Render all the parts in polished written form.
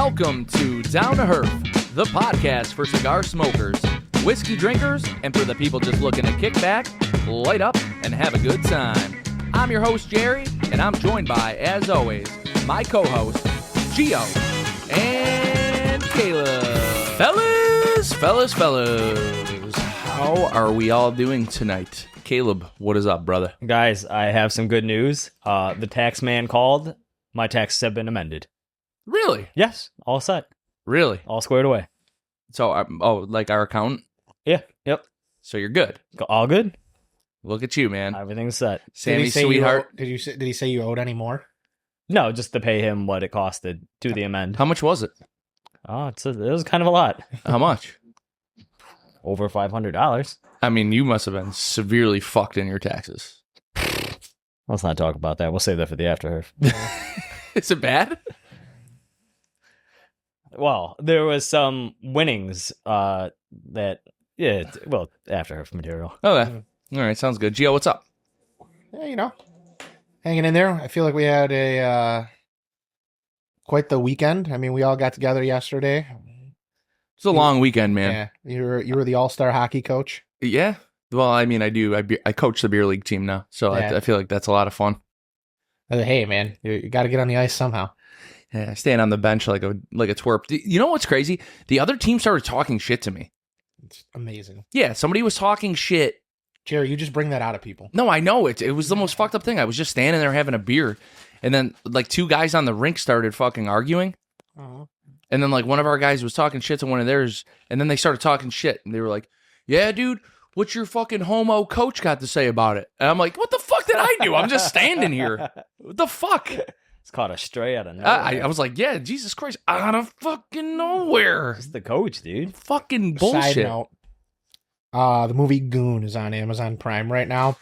Welcome to Down to Herf, the podcast for cigar smokers, whiskey drinkers, and for the people just looking to kick back, light up, and have a good time. I'm your host, Jerry, and I'm joined by, as always, my co-host, Gio and Caleb. Fellas, how are we all doing tonight? Caleb, what is up, brother? Guys, I have some good news. The tax man called. My taxes have been amended. Really? Yes, all set. Really? All squared away. So, like our accountant? Yeah, yep. So you're good. All good? Look at you, man. Everything's set. Sammy, sweetheart. Did he say you owed any more? No, just to pay him what it costed to the amend. How much was it? Oh, it was kind of a lot. How much? Over $500. I mean, you must have been severely fucked in your taxes. Let's not talk about that. We'll save that for the after Herf. Is it bad? Well, there was some winnings after Herf material. Okay. All right, sounds good. Gio, what's up? Yeah, hanging in there. I feel like we had a quite the weekend. I mean, we all got together yesterday. It's a long weekend, man. Yeah, you were the all-star hockey coach. Yeah. Well, I mean, I do. I coach the beer league team now, so Yeah. I feel like that's a lot of fun. Hey, man, you got to get on the ice somehow. Yeah, staying on the bench like a twerp. You know what's crazy? The other team started talking shit to me. It's amazing. Yeah, somebody was talking shit. Jerry, you just bring that out of people. No, I know it. It was the most fucked up thing. I was just standing there having a beer, and then like two guys on the rink started fucking arguing. Uh-huh. And then like one of our guys was talking shit to one of theirs, and then they started talking shit, and they were like, "Yeah, dude, what's your fucking homo coach got to say about it?" And I'm like, "What the fuck did I do? I'm just standing here. What the fuck?" It's caught a stray out of nowhere. I was like, "Yeah, Jesus Christ, out of fucking nowhere." It's the coach, dude. Fucking bullshit. Side note, the movie Goon is on Amazon Prime right now.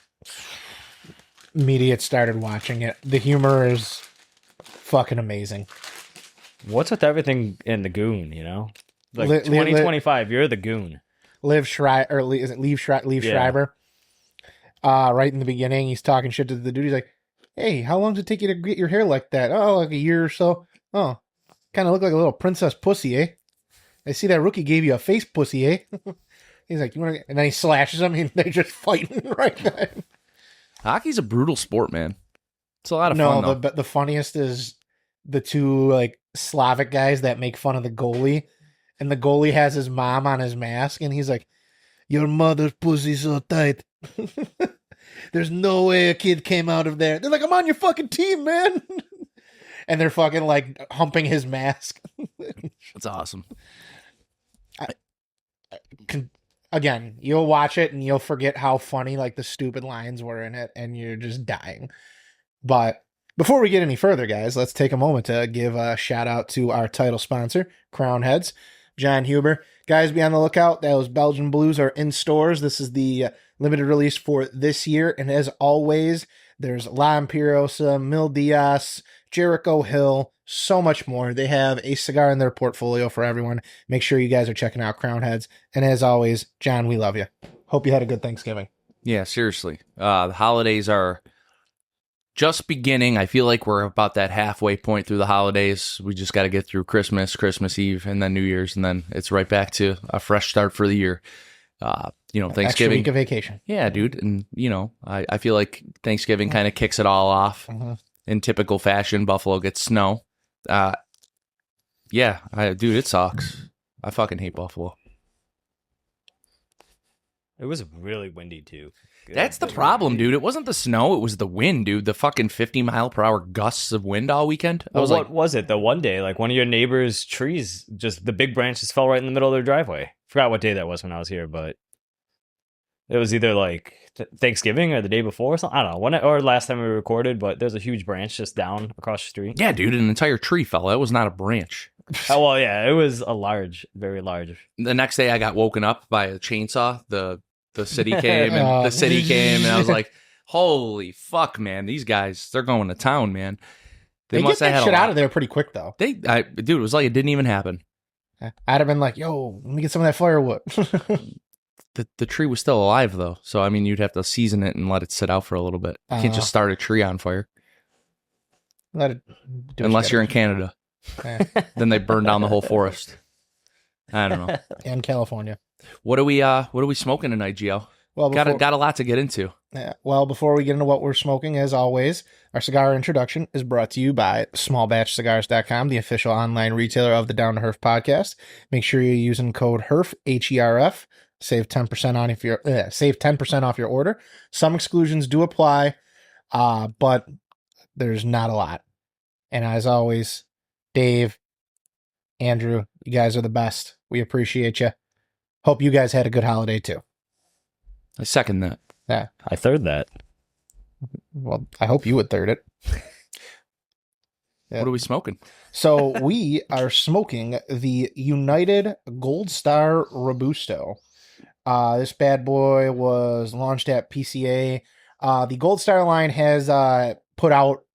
Immediate started watching it. The humor is fucking amazing. What's with everything in the goon, you know? Like 2025, you're the goon. Liev Schreiber. Right in the beginning, he's talking shit to the dude. He's like, "Hey, how long does it take you to get your hair like that?" "Oh, like a year or so." "Oh, kind of look like a little princess pussy, eh? I see that rookie gave you a face pussy, eh?" He's like, "You want to?" And then he slashes him, and they're just fighting right then. Hockey's a brutal sport, man. It's a lot of fun. No, the funniest is the two like Slavic guys that make fun of the goalie, and the goalie has his mom on his mask, and he's like, "Your mother's pussy's so tight. There's no way a kid came out of there." They're like, "I'm on your fucking team, man." And they're fucking like humping his mask. That's awesome. Again, you'll watch it and you'll forget how funny like the stupid lines were in it, and you're just dying. But before we get any further, guys, let's take a moment to give a shout out to our title sponsor, Crown Heads, John Huber. Guys, be on the lookout. Those Belgian Blues are in stores. This is the limited release for this year. And as always, there's La Imperiosa, Mil Diaz, Jericho Hill, so much more. They have a cigar in their portfolio for everyone. Make sure you guys are checking out Crown Heads. And as always, John, we love you. Hope you had a good Thanksgiving. Yeah, seriously. The holidays are just beginning. I feel like we're about that halfway point through the holidays. We just got to get through Christmas Eve, and then New Year's, and then it's right back to a fresh start for the year. Thanksgiving. Extra week of vacation. Yeah, dude. And, I feel like Thanksgiving kind of kicks it all off. Mm-hmm. In typical fashion, Buffalo gets snow. Dude, it sucks. I fucking hate Buffalo. It was really windy, too. That's the problem, dude. It wasn't the snow. It was the wind, dude. The fucking 50-mile-per-hour gusts of wind all weekend. What was it? The one day, like one of your neighbor's trees, just the big branch just fell right in the middle of their driveway. Forgot what day that was when I was here, but it was either like Thanksgiving or the day before or something. I don't know. Or last time we recorded, but there's a huge branch just down across the street. Yeah, dude, an entire tree fell. That was not a branch. Oh, well, yeah, it was a very large. The next day I got woken up by a chainsaw. The city came, and I was like, holy fuck, man. These guys, they're going to town, man. They must get have that shit out of there pretty quick, though. Dude, it was like it didn't even happen. I'd have been like, "Yo, let me get some of that firewood." The tree was still alive, though. So, I mean, you'd have to season it and let it sit out for a little bit. You can't just start a tree on fire. Let it do Unless you're in Canada. Eh, Then they burn down the whole forest. I don't know. and California. What are we smoking tonight, Gio? Well, Got a lot to get into. Yeah. Well, before we get into what we're smoking, as always, our cigar introduction is brought to you by smallbatchcigars.com, the official online retailer of the Down to Herf podcast. Make sure you're using code HERF, H-E-R-F. Save 10% off your order. Some exclusions do apply, but there's not a lot. And as always, Dave, Andrew, you guys are the best. We appreciate you. Hope you guys had a good holiday too. I second that. Yeah. I third that. Well, I hope you would third it. Yeah. What are we smoking? So we are smoking the United Gold Star Robusto. This bad boy was launched at PCA. The Gold Star line has put out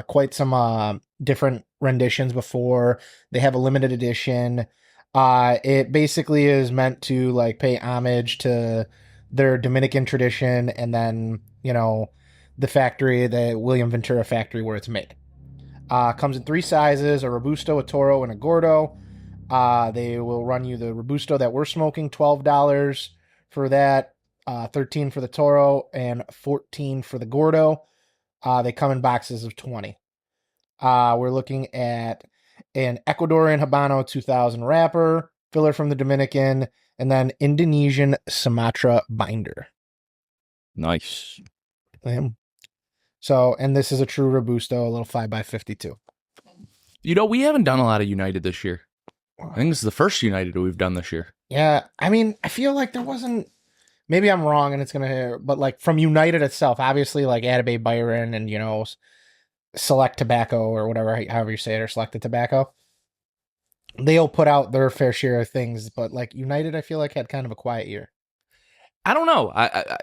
quite some different renditions before. They have a limited edition. It basically is meant to like pay homage to their Dominican tradition, and then, you know, the factory, the William Ventura factory where it's made. Comes in 3 sizes, a Robusto, a Toro, and a Gordo. They will run you the Robusto that we're smoking, $12 for that, $13 for the Toro, and $14 for the Gordo. They come in boxes of 20. We're looking at an Ecuadorian Habano 2000 wrapper, filler from the Dominican, and then Indonesian Sumatra binder. Nice. So, and this is a true Robusto, a little 5x52. You know, we haven't done a lot of United this year. I think this is the first United we've done this year. Yeah, I mean, I feel like there wasn't, maybe I'm wrong and it's going to, but like from United itself, obviously like Atabey Byron and, you know, Select Tobacco or whatever, however you say it, or Selected Tobacco. They'll put out their fair share of things, but like United, I feel like had kind of a quiet year. I don't know.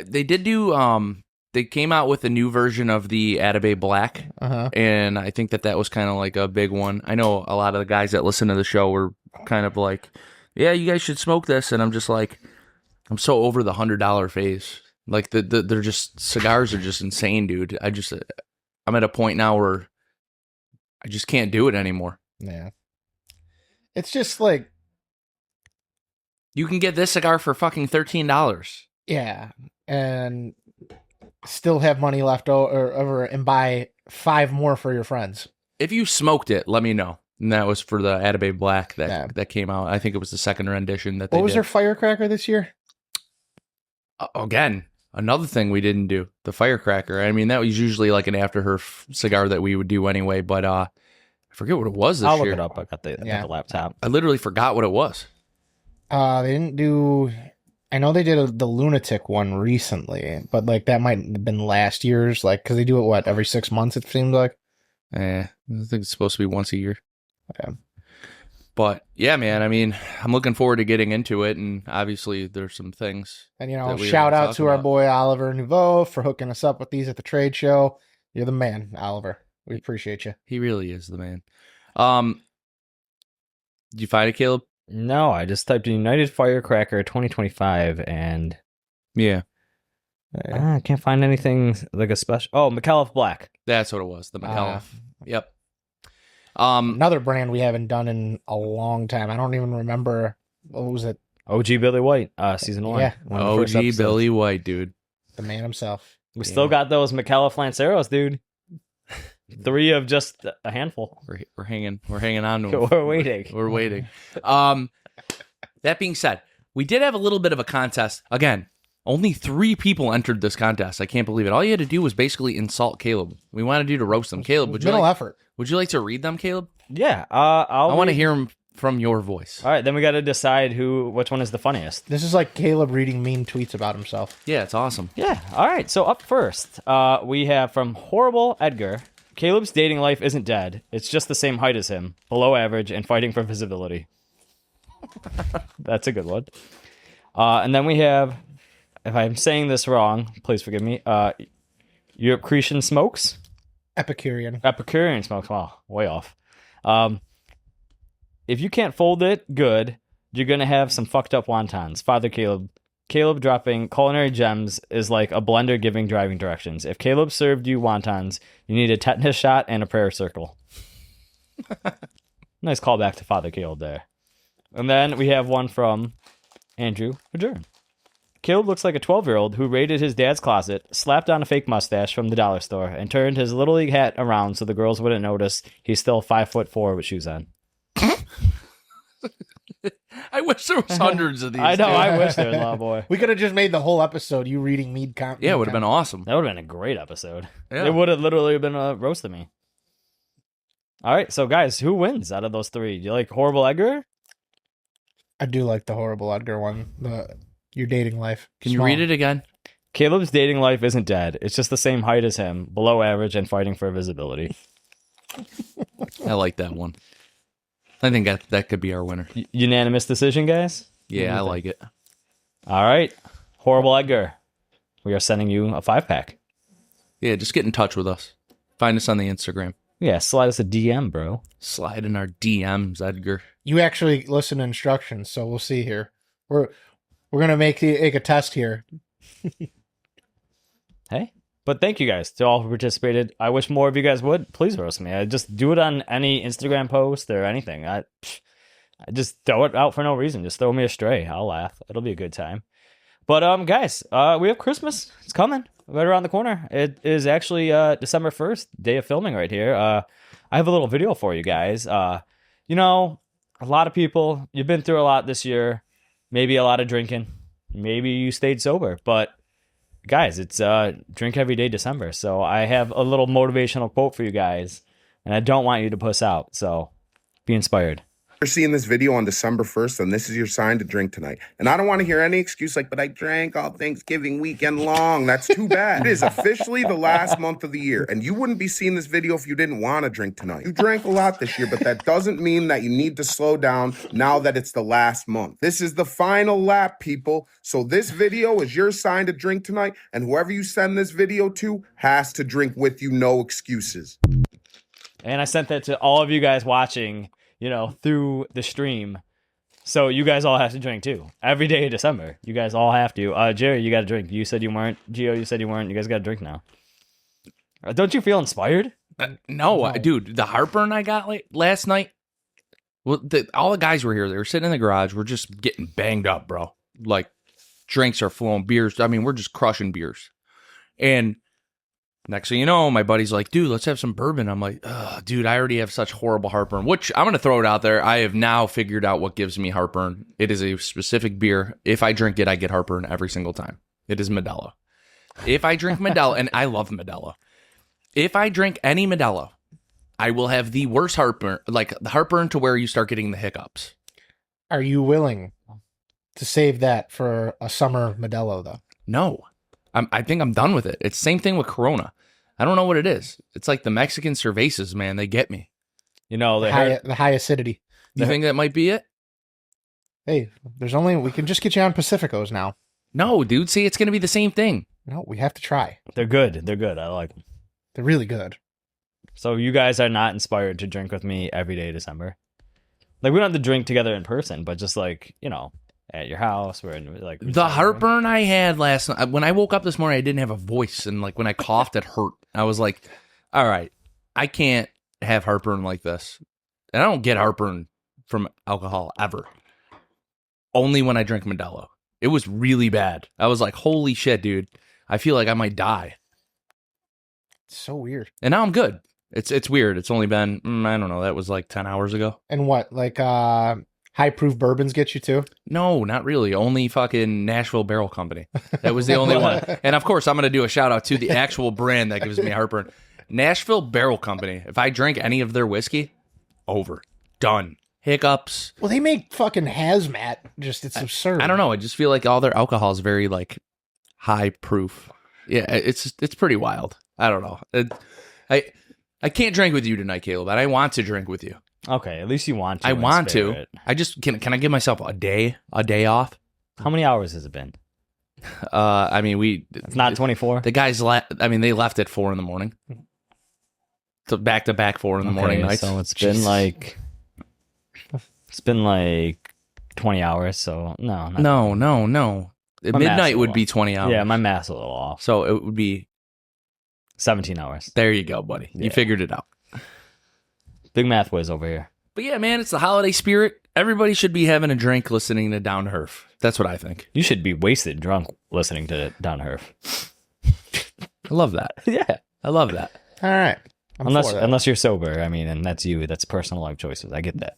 They did do. They came out with a new version of the Atabey Black, and I think that was kind of like a big one. I know a lot of the guys that listen to the show were kind of like, "Yeah, you guys should smoke this," and I'm just like, I'm so over the $100 phase. Like they're just, cigars are just insane, dude. I'm at a point now where I just can't do it anymore. Yeah. It's just like, you can get this cigar for fucking $13. yeah, and still have money left over and buy 5 more for your friends. If you smoked it, let me know. And that was for the Atabey Black that came out. I think it was the second rendition that they did. What was their firecracker this year? Again, another thing we didn't do, the firecracker. I mean, that was usually like an after her cigar that we would do anyway, but I forget what it was this year. I'll look it up. I got the laptop. I literally forgot what it was. They didn't do, I know they did the Lunatic one recently, but like that might have been last year's, like, because they do it, every 6 months it seems like? I think it's supposed to be once a year. Yeah. But yeah, man, I mean, I'm looking forward to getting into it, and obviously there's some things. And, you know, shout out to our boy Oliver Nouveau for hooking us up with these at the trade show. You're the man, Oliver. We appreciate you. He really is the man. Did you find it, Caleb? No, I just typed in United Firecracker 2025, and yeah, I can't find anything like a special. Oh, McAuliffe Black. That's what it was. The McAuliffe. Yep. Another brand we haven't done in a long time. I don't even remember. What was it? OG Billy White, season 1. Yeah. OG Billy White, dude. The man himself. We still got those McAuliffe Lanceros, dude. 3 of just a handful. We're hanging on to them. We're waiting. We're waiting. That being said, we did have a little bit of a contest. Again, only 3 people entered this contest. I can't believe it. All you had to do was basically insult Caleb. We wanted you to roast them. Caleb, would you like to read them, Caleb? Yeah. I want to hear them from your voice. All right, then we got to decide which one is the funniest. This is like Caleb reading mean tweets about himself. Yeah, it's awesome. Yeah. All right. So up first, we have from Horrible Edgar. Caleb's dating life isn't dead. It's just the same height as him, below average, and fighting for visibility. That's a good one. And then we have, if I'm saying this wrong, please forgive me, Eucretian Smokes? Epicurean Smokes. Wow, way off. If you can't fold it good, you're going to have some fucked up wontons. Father Caleb. Caleb dropping culinary gems is like a blender giving driving directions. If Caleb served you wontons, you need a tetanus shot and a prayer circle. Nice callback to Father Caleb there. And then we have one from Andrew Adjourn. Caleb looks like a 12-year-old who raided his dad's closet, slapped on a fake mustache from the dollar store, and turned his Little League hat around so the girls wouldn't notice he's still 5'4" with shoes on. I wish there was hundreds of these. I know, dude. I wish there was a lot, boy. We could have just made the whole episode you reading Mead count. Yeah, it would have been awesome. That would have been a great episode. Yeah. It would have literally been a roast of me. All right, so guys, who wins out of those three? Do you like Horrible Edgar? I do like the Horrible Edgar one. Your dating life. Can you read it again? Caleb's dating life isn't dead. It's just the same height as him, below average, and fighting for visibility. I like that one. I think that could be our winner. Unanimous decision, guys? Yeah, I like it. All right. Horrible Edgar. We are sending you a 5-pack. Yeah, just get in touch with us. Find us on the Instagram. Yeah, slide us a DM, bro. Slide in our DMs, Edgar. You actually listen to instructions, so we'll see here. We're gonna make a test here. Hey. But thank you guys to all who participated. I wish more of you guys would. Please roast me. I just do it on any Instagram post or anything. I just throw it out for no reason. Just throw me a stray. I'll laugh. It'll be a good time. But guys, we have Christmas. It's coming right around the corner. It is actually December 1st, day of filming right here. I have a little video for you guys. You know, a lot of people, you've been through a lot this year. Maybe a lot of drinking. Maybe you stayed sober. But guys, it's Drink Every Day December. So I have a little motivational quote for you guys. And I don't want you to puss out. So be inspired. You're seeing this video on December 1st, and this is your sign to drink tonight. And I don't want to hear any excuse like, but I drank all Thanksgiving weekend long. That's too bad. It is officially the last month of the year, and you wouldn't be seeing this video if you didn't want to drink tonight. You drank a lot this year, but that doesn't mean that you need to slow down now that it's the last month. This is the final lap, people. So this video is your sign to drink tonight, and whoever you send this video to has to drink with you, no excuses. And I sent that to all of you guys watching, you know, through the stream. So you guys all have to drink too. Every day of December. You guys all have to. Jerry, you got to drink. You said you weren't. Gio, you said you weren't. You guys got to drink now. Don't you feel inspired? No, dude, the heartburn I got last night. Well, all the guys were here. They were sitting in the garage. We're just getting banged up, bro. Like, drinks are flowing, beers. I mean, we're just crushing beers. And next thing you know, my buddy's like, dude, let's have some bourbon. I'm like, dude, I already have such horrible heartburn, which I'm going to throw it out there. I have now figured out what gives me heartburn. It is a specific beer. If I drink it, I get heartburn every single time. It is Modelo. If I drink Modelo, and I love Modelo. If I drink any Modelo, I will have the worst heartburn, like the heartburn to where you start getting the hiccups. Are you willing to save that for a summer Modelo, though? No. I think I'm done with it. It's the same thing with Corona. I don't know what it is. It's like the Mexican cervezas, man. They get me. You know, The high acidity. You think that might be it? Hey, we can just get you on Pacificos now. No, dude. See, it's going to be the same thing. No, we have to try. they're good. They're good. I like them. They're really good. So you guys are not inspired to drink with me every day of December? Like, we don't have to drink together in person, but just like, you know, at your house. The heartburn I had last night, when I woke up this morning, I didn't have a voice. And like when I coughed, it hurt. I was like, all right, I can't have heartburn like this. And I don't get heartburn from alcohol ever. Only when I drink Modelo. It was really bad. I was like, holy shit, dude. I feel like I might die. It's so weird. And now I'm good. It's weird. It's only been, I don't know, that was like 10 hours ago. And what, like high proof bourbons get you too? No, not really. Only fucking Nashville Barrel Company. That was the only one. And of course, I'm going to do a shout out to the actual brand that gives me heartburn. Nashville Barrel Company. If I drink any of their whiskey, over. Done. Hiccups. Well, they make fucking hazmat. It's absurd. I don't know. I just feel like all their alcohol is very like high proof. Yeah, it's pretty wild. I don't know. I can't drink with you tonight, Caleb, but I want to drink with you. Okay, at least you want to. I want to. It. I just can I give myself a day off? How many hours has it been? I mean, It's not 24. The guys they left at 4 a.m. So back to back 4 a.m. nights. So it's been like 20 hours. So no. Midnight would be 20 hours. Yeah, my math's a little off. So it would be 17 hours. There you go, buddy. Yeah. You figured it out. Big math whiz over here. But yeah, man, it's the holiday spirit. Everybody should be having a drink listening to Down Herf. That's what I think. You should be wasted drunk listening to Down Herf. I love that. Yeah. I love that. All right. Unless you're sober. I mean, and that's you. That's personal life choices. I get that.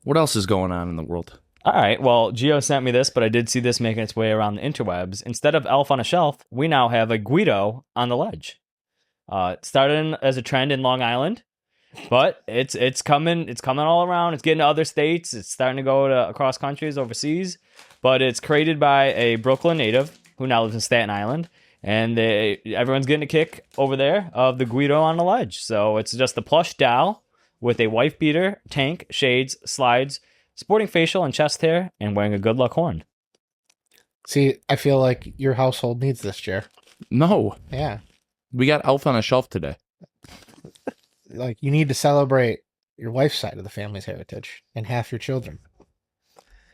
What else is going on in the world? All right. Well, Gio sent me this, but I did see this making its way around the interwebs. Instead of elf on a shelf, we now have a Guido on the ledge. It started as a trend in Long Island, but it's coming all around. It's getting to other states. It's starting to go to across countries, overseas. But it's created by a Brooklyn native who now lives in Staten Island, and everyone's getting a kick over there of the Guido on the ledge. So it's just a plush doll with a wife beater, tank, shades, slides, sporting facial and chest hair, and wearing a good luck horn. See, I feel like your household needs this, Jer. No. Yeah. We got Elf on a Shelf today. Like, you need to celebrate your wife's side of the family's heritage and half your children.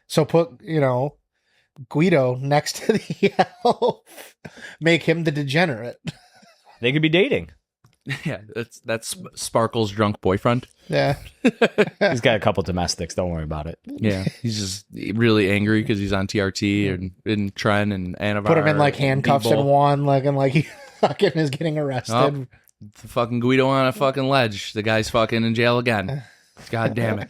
So put, Guido next to the elf. Make him the degenerate. They could be dating. Yeah, that's Sparkle's drunk boyfriend. Yeah. He's got a couple domestics. Don't worry about it. Yeah, he's just really angry because he's on TRT and in Tren and Anavar. Put him in like handcuffs and one leg, and like he fucking is getting arrested. Oh, the fucking Guido on a fucking ledge. The guy's fucking in jail again. God damn it.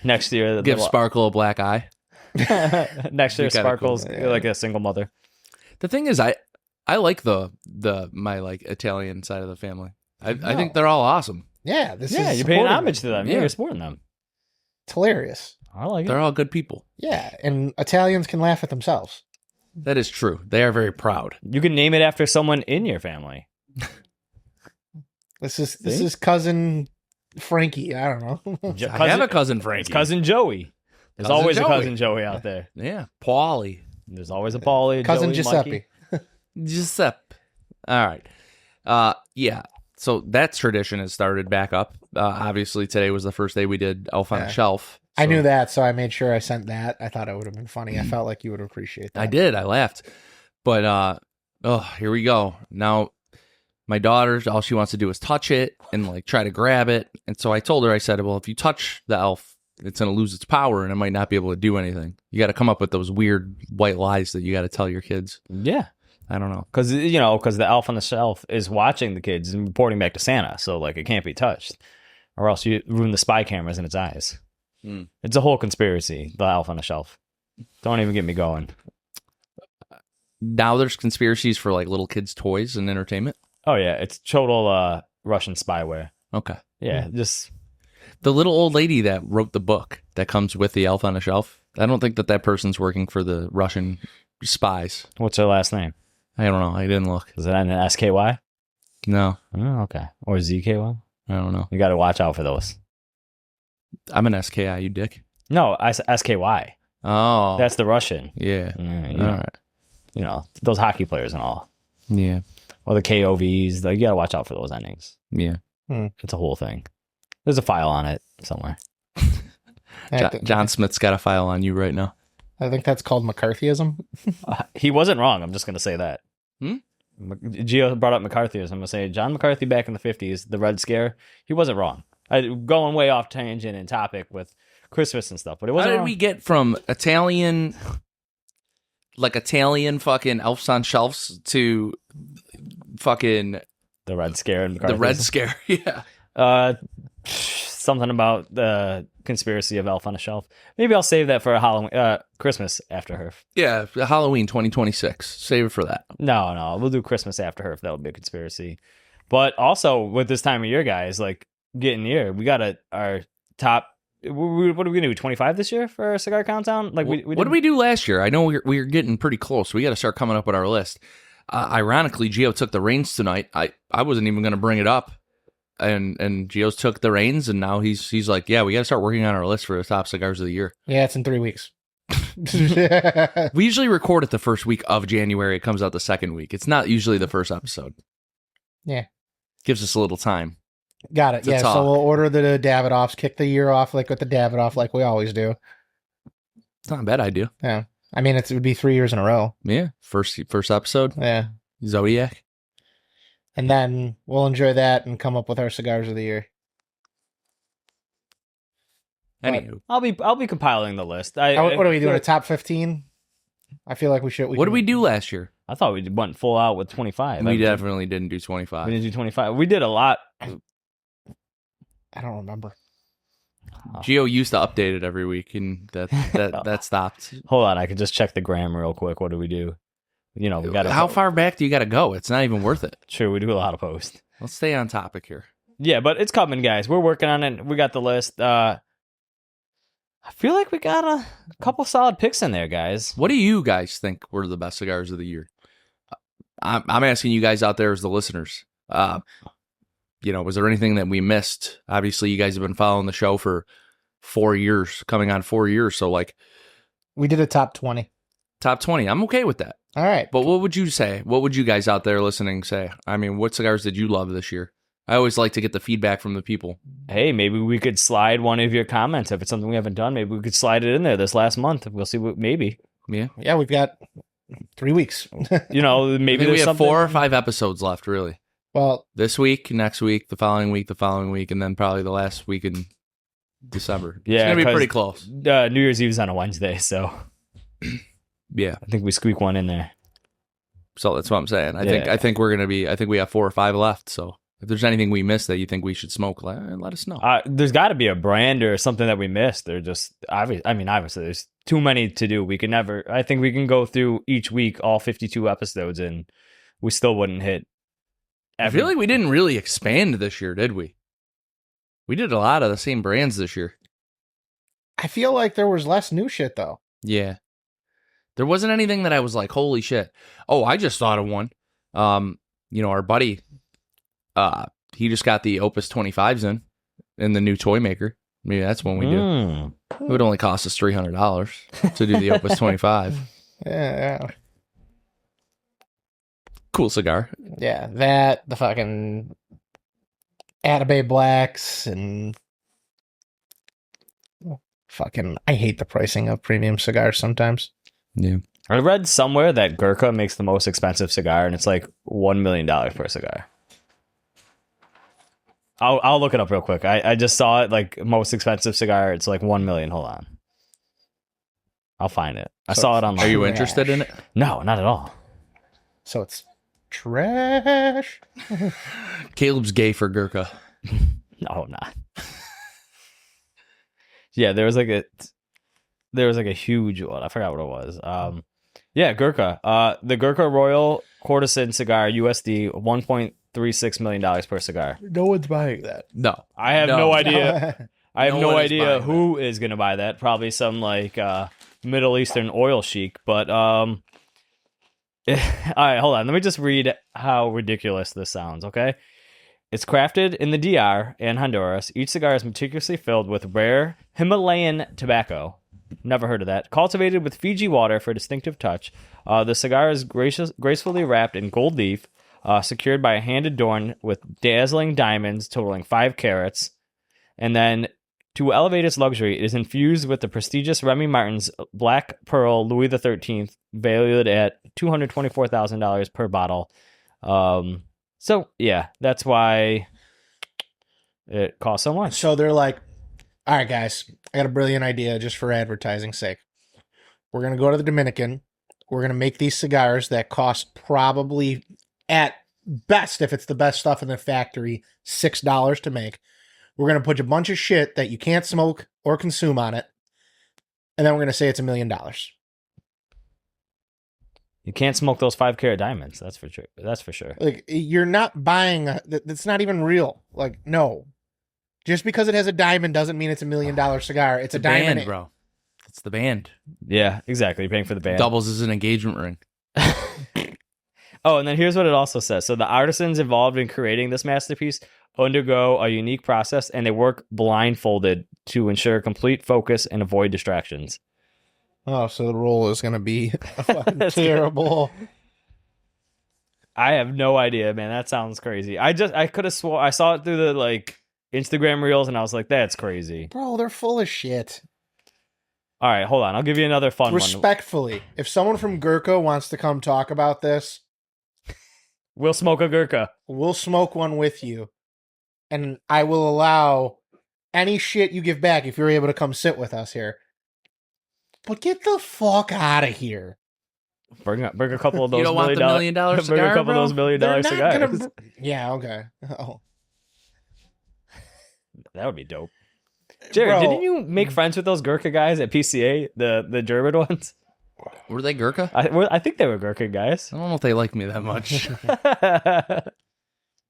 Next year, Give Sparkle a black eye. Next year, You gotta Sparkle's go. like a single mother. The thing is, I like my like Italian side of the family. I think they're all awesome. Yeah, this Yeah, is you're paying supporting homage to them. Yeah, Yeah. you're supporting them. It's hilarious. I like it. They're all good people. Yeah, and Italians can laugh at themselves. That is true. They are very proud. You can name it after someone in your family. This is cousin Frankie. I don't know. I have a cousin Frankie. It's cousin Joey. There's Cousin always Joey. a cousin Joey out there. Yeah, Paulie. There's always a Paulie, Cousin Joey, Giuseppe. Mikey. Giuseppe. All right. Yeah. So that tradition has started back up. Obviously, today was the first day we did Elf on a Shelf. I So knew that, so I made sure I sent that. I thought it would have been funny. I felt like you would appreciate that. I did. I laughed. But, here we go. Now, my daughter, all she wants to do is touch it and, like, try to grab it. And so I told her, I said, well, if you touch the elf, it's going to lose its power and it might not be able to do anything. You got to come up with those weird white lies that you got to tell your kids. Yeah. I don't know. Because the elf on the shelf is watching the kids and reporting back to Santa. So, like, it can't be touched. Or else you ruin the spy cameras in its eyes. It's a whole conspiracy, the elf on the shelf. Don't even get me going. Now there's conspiracies for, like, little kids' toys and entertainment. Oh, yeah. It's total Russian spyware. Okay. Yeah, just... The little old lady that wrote the book that comes with the Elf on a Shelf, I don't think that person's working for the Russian spies. What's her last name? I don't know. I didn't look. Is it an SKY? No, Oh, okay. Or ZKY? I don't know. You got to watch out for those. I'm an SKI, you dick. No, SKY. Oh. That's the Russian. Yeah. Yeah, All right. Those hockey players and all. Yeah. Or the KOVs. You got to watch out for those endings. Yeah. It's a whole thing. There's a file on it somewhere. John Smith's got a file on you right now. I think that's called McCarthyism. He wasn't wrong. I'm just going to say that. Gio brought up McCarthyism. I'm going to say John McCarthy back in the 50s, the Red Scare, he wasn't wrong. Going way off tangent and topic with Christmas and stuff, but it How wasn't did wrong. we get from Italian fucking elves on shelves to fucking The Red Scare and the Red Scare? Yeah. Something about the conspiracy of Elf on a Shelf. Maybe I'll save that for a Halloween, Christmas after Herf. Yeah. Halloween 2026. Save it for that. No, we'll do Christmas after Herf. That would be a conspiracy. But also with this time of year, guys, like getting near, we got our top. What are we gonna do? 25 this year for our cigar countdown? Like what did we do last year? I know we were getting pretty close. We got to start coming up with our list. Ironically, Gio took the reins tonight. I wasn't even going to bring it up. And Gio's took the reins, and now he's like, yeah, we got to start working on our list for the top cigars of the year. Yeah, it's in 3 weeks. We usually record it the first week of January. It comes out the second week. It's not usually the first episode. Yeah. Gives us a little time. Got it. to Yeah, talk. so we'll order the Davidoffs, kick the year off like with the Davidoff, like we always do. It's not a bad idea. Yeah. I mean, it would be 3 years in a row. Yeah. First episode. Yeah. Zodiac. And then we'll enjoy that and come up with our cigars of the year. Anywho, I'll be compiling the list. What are we doing? A top 15? I feel like we should. What did we do last year? I thought we went full out with 25. We definitely didn't do 25. We didn't do 25. We did a lot. I don't remember. Geo used to update it every week, and that stopped. Hold on, I could just check the gram real quick. What do we do? We got How far back do you got to go? It's not even worth it. True, we do a lot of posts. Let's stay on topic here. Yeah, but it's coming, guys. We're working on it. We got the list. I feel like we got a couple solid picks in there, guys. What do you guys think were the best cigars of the year? I'm asking you guys out there as the listeners. Was there anything that we missed? Obviously, you guys have been following the show for 4 years, coming on 4 years. So, we did a top 20. Top 20. I'm okay with that. All right. But what would you say? What would you guys out there listening say? I mean, what cigars did you love this year? I always like to get the feedback from the people. Hey, maybe we could slide one of your comments. If it's something we haven't done, maybe we could slide it in there this last month. We'll see maybe. Yeah, we've got 3 weeks. Maybe we have 4 or 5 episodes left, really. Well, this week, next week, the following week, and then probably the last week in December. Yeah, it's going to be pretty close. New Year's Eve is on a Wednesday, so yeah, I think we squeak one in there. So that's what I'm saying. I think we're going to be. I think we have 4 or 5 left. So if there's anything we missed that you think we should smoke, let us know. There's got to be a brand or something that we missed. They're just obviously there's too many to do. We can never. I think we can go through each week all 52 episodes, and we still wouldn't hit. I feel like we didn't really expand this year, did we? We did a lot of the same brands this year. I feel like there was less new shit, though. Yeah. There wasn't anything that I was like, holy shit. Oh, I just thought of one. Our buddy, he just got the Opus 25s in the new toy maker. Maybe that's one we do. It would only cost us $300 to do the Opus 25. Yeah. Cool cigar. Yeah, the fucking Atabay Blacks and fucking, I hate the pricing of premium cigars sometimes. Yeah. I read somewhere that Gurkha makes the most expensive cigar, and it's like $1 million per cigar. I'll look it up real quick. I just saw it, like, most expensive cigar. It's like $1 million. Hold on. I'll find it. I saw it online. Are you interested in it? No, not at all. So it's trash. Caleb's gay for Gurkha. No, I'm not. Yeah, there was like a huge one. I forgot what it was. Yeah, Gurkha. The Gurkha Royal Courtesan cigar, USD, $1.36 million per cigar. No one's buying that. No. I have no idea. I have no one is idea buying who is going to buy that. Probably some like Middle Eastern oil sheik. But all right, hold on. Let me just read how ridiculous this sounds, okay? It's crafted in the DR and Honduras. Each cigar is meticulously filled with rare Himalayan tobacco. Never heard of that. Cultivated with Fiji water for a distinctive touch. The cigar is gracefully wrapped in gold leaf, secured by a hand adorned with dazzling diamonds totaling 5 carats. And then, to elevate its luxury, it is infused with the prestigious Remy Martin's Black Pearl Louis XIII, valued at $224,000 per bottle. So, yeah, that's why it costs so much. So they're like, all right, guys, I got a brilliant idea just for advertising's sake. We're going to go to the Dominican. We're going to make these cigars that cost probably, at best, if it's the best stuff in the factory, $6 to make. We're going to put a bunch of shit that you can't smoke or consume on it. And then we're going to say it's $1 million. You can't smoke those 5-carat diamonds. That's for sure. That's for sure. Like, you're not buying that's not even real. Like, no. Just because it has a diamond doesn't mean it's $1 million cigar. It's a diamond, band, bro. It's the band. Yeah, exactly. You're paying for the band. Doubles as an engagement ring. Oh, and then here's what it also says. So the artisans involved in creating this masterpiece undergo a unique process, and they work blindfolded to ensure complete focus and avoid distractions. Oh, so the roll is going to be terrible. I have no idea, man. That sounds crazy. I could have swore I saw it through the like Instagram reels, and I was like, that's crazy. Bro, they're full of shit. All right, hold on. I'll give you another fun one. Respectfully, if someone from Gurkha wants to come talk about this, we'll smoke a Gurkha. We'll smoke one with you. And I will allow any shit you give back if you're able to come sit with us here. But get the fuck out of here. Bring a couple of those You don't want the $1 million bring cigar, a couple bro? of those $1 million They're not cigars. gonna. Yeah. Okay. Oh, That would be dope. Jerry, Bro. didn't you make friends with those Gurkha guys at PCA, the German ones? Were they Gurkha? I think they were Gurkha guys. I don't know if they like me that much.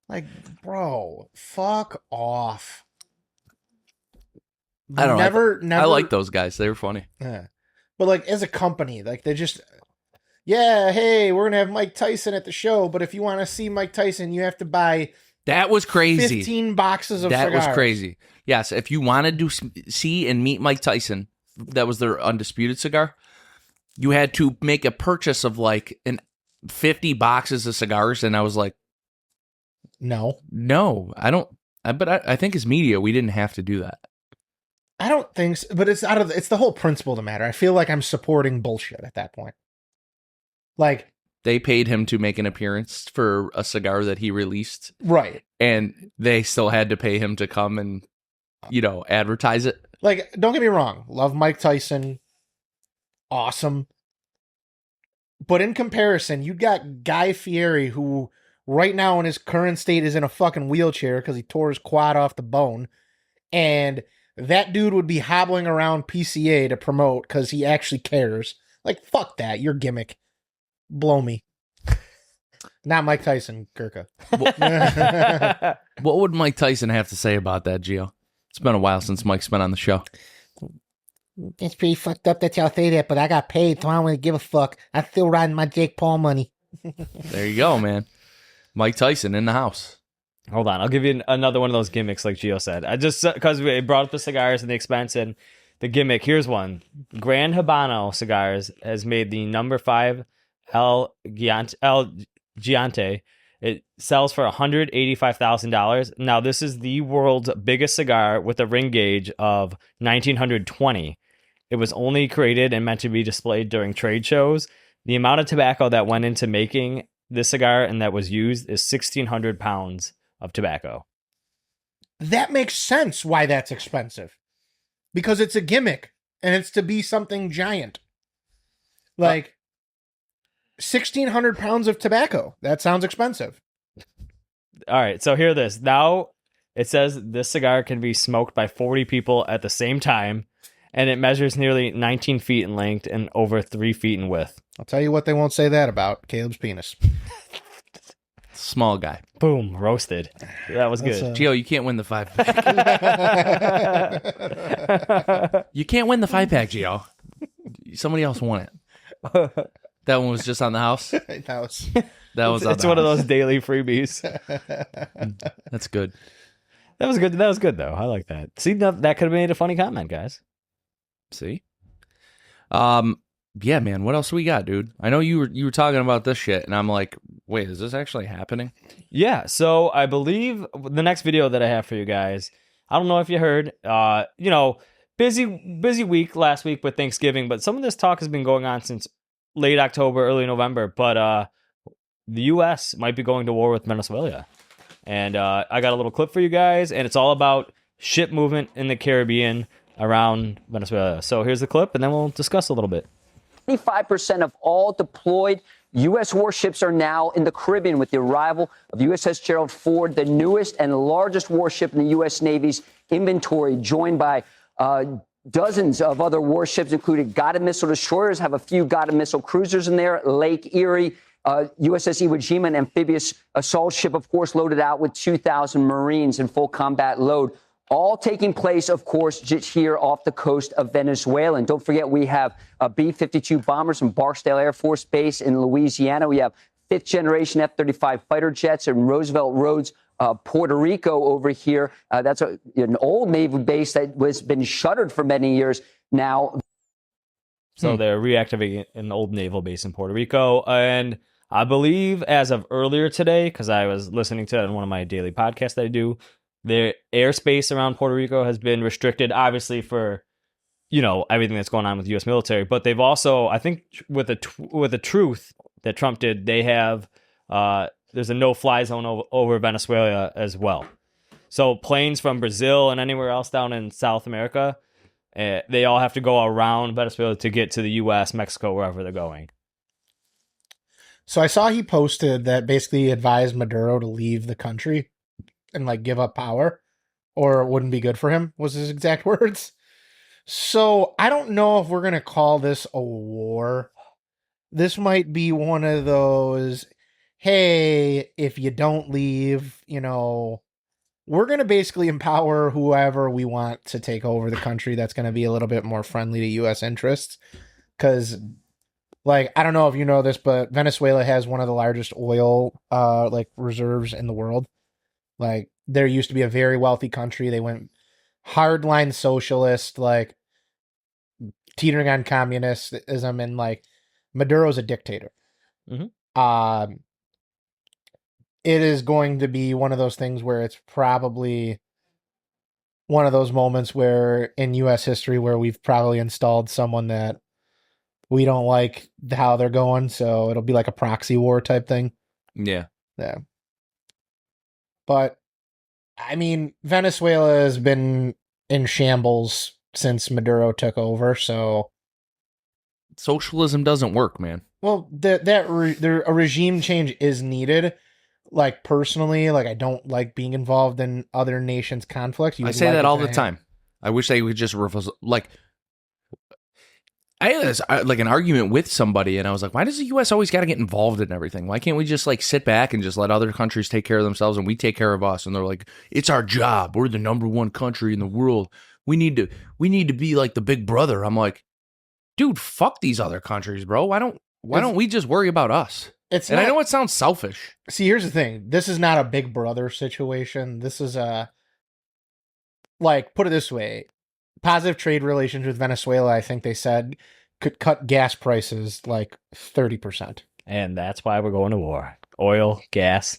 like, bro, fuck off. I don't know. Never. I like those guys. They were funny. Yeah. But like as a company, like they just, yeah, hey, we're gonna have Mike Tyson at the show, but if you want to see Mike Tyson, you have to buy That was crazy. 15 boxes of That cigars. was crazy. Yes, if you wanted to see and meet Mike Tyson, that was their undisputed cigar. You had to make a purchase of like 50 boxes of cigars, and I was like, No, I don't. But I think as media, we didn't have to do that. I don't think so. But it's it's the whole principle of the matter. I feel like I'm supporting bullshit at that point. Like They paid him to make an appearance for a cigar that he released, right. and they still had to pay him to come and, advertise it. Like, don't get me wrong. Love Mike Tyson. Awesome. But in comparison, you got Guy Fieri, who right now in his current state is in a fucking wheelchair because he tore his quad off the bone. And that dude would be hobbling around PCA to promote because he actually cares. Like, fuck that. Your gimmick. Blow me. Not Mike Tyson, Gurkha. What would Mike Tyson have to say about that, Gio? It's been a while since Mike's been on the show. It's pretty fucked up that y'all say that, but I got paid, so I don't really give a fuck. I'm still riding my Jake Paul money. There you go, man. Mike Tyson in the house. Hold on, I'll give you another one of those gimmicks, like Gio said. I just because we brought up the cigars and the expense and the gimmick. Here's one: Gran Habano Cigars has made the number 5 El Gigante. It sells for $185,000. Now, this is the world's biggest cigar with a ring gauge of 1920. It was only created and meant to be displayed during trade shows. The amount of tobacco that went into making this cigar and that was used is 1,600 pounds of tobacco. That makes sense why that's expensive. Because it's a gimmick, and it's to be something giant. Like, 1,600 pounds of tobacco. That sounds expensive. All right, so hear this. Now, it says this cigar can be smoked by 40 people at the same time, and it measures nearly 19 feet in length and over 3 feet in width. I'll tell you what they won't say that about. Caleb's penis. Small guy. Boom, roasted. That was That's good. Gio, you can't win the 5-pack. You can't win the 5-pack, Gio. Somebody else won it. That one was just on the house. That was It's one of those daily freebies. That's good. That was good. That was good, though. I like that. See, that could have made a funny comment, guys. See? Yeah, man. What else we got, dude? I know you were talking about this shit, and I'm like, wait, is this actually happening? Yeah, so I believe the next video that I have for you guys, I don't know if you heard, busy week last week with Thanksgiving, but some of this talk has been going on since late October, early November, but the US might be going to war with Venezuela. And I got a little clip for you guys, and it's all about ship movement in the Caribbean around Venezuela. So here's the clip, and then we'll discuss a little bit. 25% of all deployed U.S. warships are now in the Caribbean with the arrival of USS Gerald Ford, the newest and largest warship in the U.S. Navy's inventory, joined by dozens of other warships, including guided missile destroyers, have a few guided missile cruisers in there, Lake Erie, USS Iwo Jima, an amphibious assault ship, of course, loaded out with 2,000 Marines in full combat load. All taking place, of course, just here off the coast of Venezuela. And don't forget, we have B-52 bombers from Barksdale Air Force Base in Louisiana. We have fifth-generation F-35 fighter jets in Roosevelt Roads, Puerto Rico over here. That's an old Navy base that was been shuttered for many years now. So they're reactivating an old naval base in Puerto Rico. And I believe as of earlier today, because I was listening to it on one of my daily podcasts that I do, the airspace around Puerto Rico has been restricted, obviously, for, everything that's going on with the U.S. military. But they've also, I think, with the truth that Trump did, they have, there's a no-fly zone over Venezuela as well. So planes from Brazil and anywhere else down in South America, they all have to go around Venezuela to get to the U.S., Mexico, wherever they're going. So I saw he posted that basically he advised Maduro to leave the country and like give up power, or it wouldn't be good for him, was his exact words. So I don't know if we're going to call this a war. This might be one of those, hey, if you don't leave, you know, we're going to basically empower whoever we want to take over the country that's going to be a little bit more friendly to U.S. interests. Because, like, I don't know if you know this, but Venezuela has one of the largest oil like reserves in the world. Like, there used to be a very wealthy country. They went hardline socialist, like teetering on communism, and like Maduro's a dictator. Mm-hmm. It is going to be one of those things where it's probably one of those moments where in U.S. history where we've probably installed someone that we don't like how they're going, so it'll be like a proxy war type thing. Yeah. Yeah. But, I mean, Venezuela has been in shambles since Maduro took over, so... Socialism doesn't work, man. Well, a regime change is needed. Like, personally, like, I don't like being involved in other nations' conflicts. I say that all the time. I wish they would just like... I had this, like an argument with somebody, and I was like, why does the U.S. always got to get involved in everything? Why can't we just like sit back and just let other countries take care of themselves and we take care of us? And they're like, it's our job. We're the #1 country in the world. We need to be like the big brother. I'm like, dude, fuck these other countries, bro. Why don't we just worry about us? I know it sounds selfish. See, here's the thing. This is not a big brother situation. This is like, put it this way. Positive trade relations with Venezuela, I think they said, could cut gas prices like 30%. And that's why we're going to war. Oil, gas.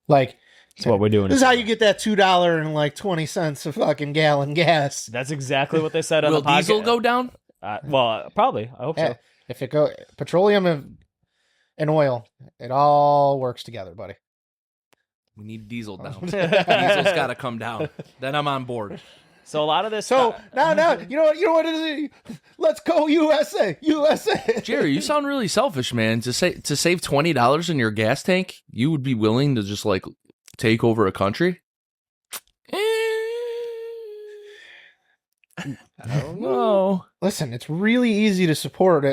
Like, that's what we're doing. This is how you get that $2 and like 20 cents a fucking gallon gas. That's exactly what they said on Will the podcast. diesel go down? Well, probably. I hope so. If it go petroleum and oil, it all works together, buddy. We need diesel down. Diesel's got to come down. Then I'm on board. So a lot of this. So now, you know what it is? Let's go USA. Jerry, you sound really selfish, man. To save $20 in your gas tank, you would be willing to just like take over a country? I don't know. Listen, it's really easy to support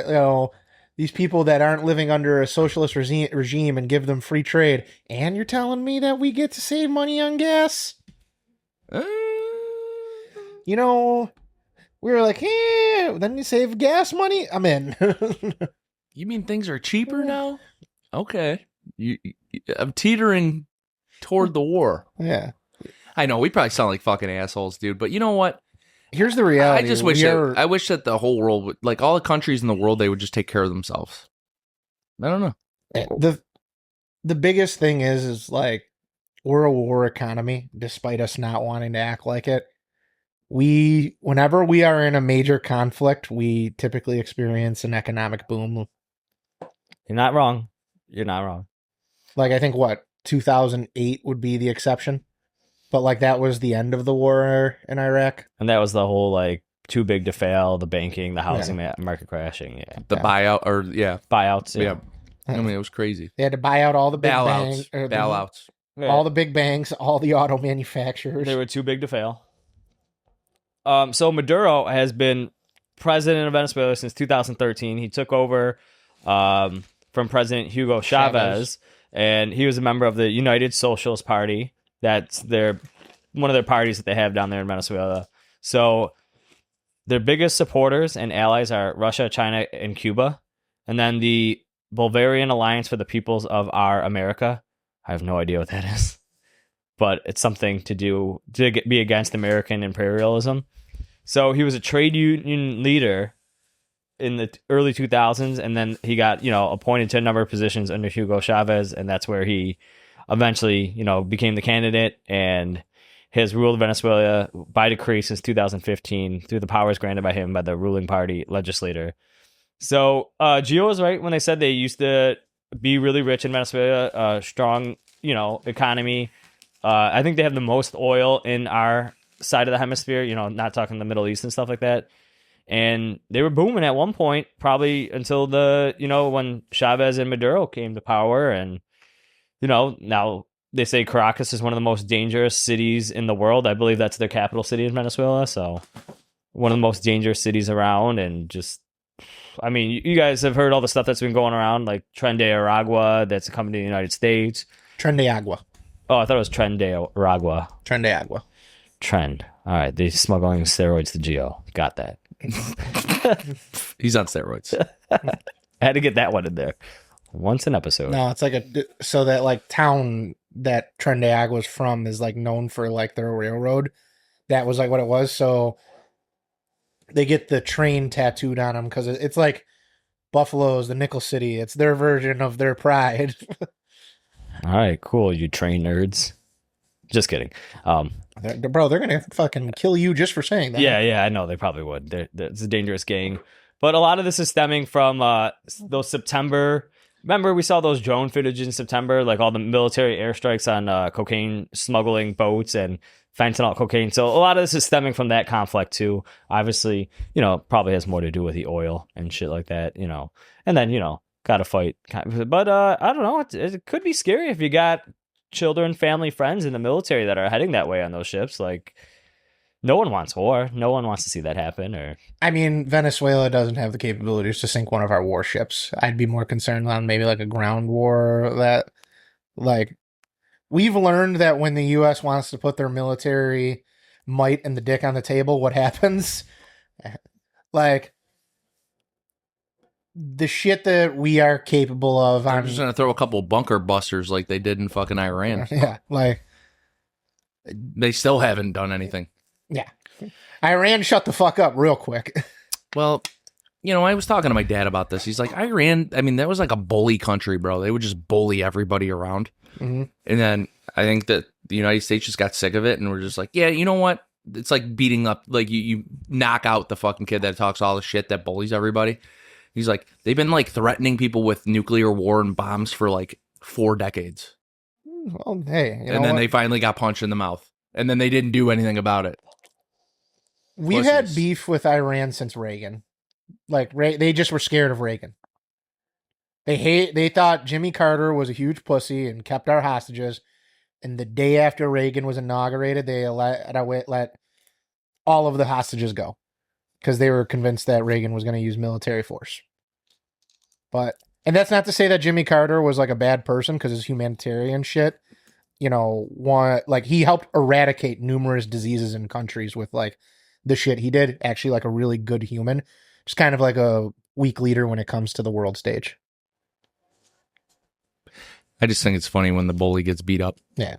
these people that aren't living under a socialist regime and give them free trade. And you're telling me that we get to save money on gas? You know, we were like, hey, then you save gas money? I'm in. You mean things are cheaper now? Okay. I'm teetering toward the war. Yeah. I know, we probably sound like fucking assholes, dude. But you know what? Here's the reality. I just wish I wish that the whole world would, like all the countries in the world, they would just take care of themselves. I don't know. The biggest thing is like, we're a war economy, despite us not wanting to act like it. Whenever we are in a major conflict, we typically experience an economic boom. You're not wrong. Like, I think 2008 would be the exception. But like, that was the end of the war in Iraq. And that was the whole like too big to fail, the banking, the housing market crashing. Yeah. The buyout Buyouts. Yeah. I mean, it was crazy. They had to buy out all the big bailouts. banks. Yeah. All the big banks, all the auto manufacturers. They were too big to fail. So Maduro has been president of Venezuela since 2013. He took over from President Hugo Chavez, and he was a member of the United Socialist Party. That's one of their parties that they have down there in Venezuela. So their biggest supporters and allies are Russia, China, and Cuba. And then the Bolivarian Alliance for the Peoples of Our America. I have no idea what that is. But it's something to be against American imperialism. So he was a trade union leader in the early 2000s, and then he got, appointed to a number of positions under Hugo Chavez, and that's where he eventually, became the candidate, and has ruled Venezuela by decree since 2015 through the powers granted by him by the ruling party legislator. So Gio was right when they said they used to be really rich in Venezuela, strong, economy, I think they have the most oil in our side of the hemisphere, not talking the Middle East and stuff like that. And they were booming at one point, probably until when Chavez and Maduro came to power. And, now they say Caracas is one of the most dangerous cities in the world. I believe that's their capital city in Venezuela. So one of the most dangerous cities around. And just, you guys have heard all the stuff that's been going around, like Tren de Aragua, that's a company in the United States. Tren de Agua. Oh, I thought it was Tren de Aragua. Tren de Agua. Trend. All right. They're smuggling steroids to Geo. Got that. He's on steroids. I had to get that one in there. Once an episode. No, it's like so that like town that Tren de Agua was from is like known for like their railroad. That was like what it was. So they get the train tattooed on them because it's like Buffalo's the Nickel City. It's their version of their pride. All right, cool. You train nerds. Just kidding. Bro, they're gonna fucking kill you just for saying that. Yeah, I know they probably would. It's a dangerous gang. But a lot of this is stemming from those September. Remember, we saw those drone footage in September, like all the military airstrikes on cocaine smuggling boats and fentanyl cocaine. So a lot of this is stemming from that conflict too. Obviously, probably has more to do with the oil and shit like that. And then got to fight. But I don't know. It could be scary if you got children, family, friends in the military that are heading that way on those ships. Like, no one wants war. No one wants to see that happen. Or Venezuela doesn't have the capabilities to sink one of our warships. I'd be more concerned on maybe like a ground war. That, like, we've learned that when the U.S. wants to put their military might and the dick on the table, what happens? Like, the shit that we are capable of. I'm just gonna throw a couple bunker busters like they did in fucking Iran. Yeah, like they still haven't done anything. Yeah, Iran shut the fuck up real quick. Well, I was talking to my dad about this. He's like, Iran. That was like a bully country, bro. They would just bully everybody around. Mm-hmm. And then I think that the United States just got sick of it, and we're just like, yeah, you know what? It's like beating up, like you knock out the fucking kid that talks all the shit that bullies everybody. He's like, they've been like threatening people with nuclear war and bombs for like 4 decades. Well, hey, and then they finally got punched in the mouth, and then they didn't do anything about it. We've had beef with Iran since Reagan. Like, they just were scared of Reagan. They thought Jimmy Carter was a huge pussy and kept our hostages. And the day after Reagan was inaugurated, they let all of the hostages go because they were convinced that Reagan was going to use military force. And that's not to say that Jimmy Carter was like a bad person because his humanitarian shit, he helped eradicate numerous diseases in countries with like the shit he did. Actually, like a really good human, just kind of like a weak leader when it comes to the world stage. I just think it's funny when the bully gets beat up. Yeah.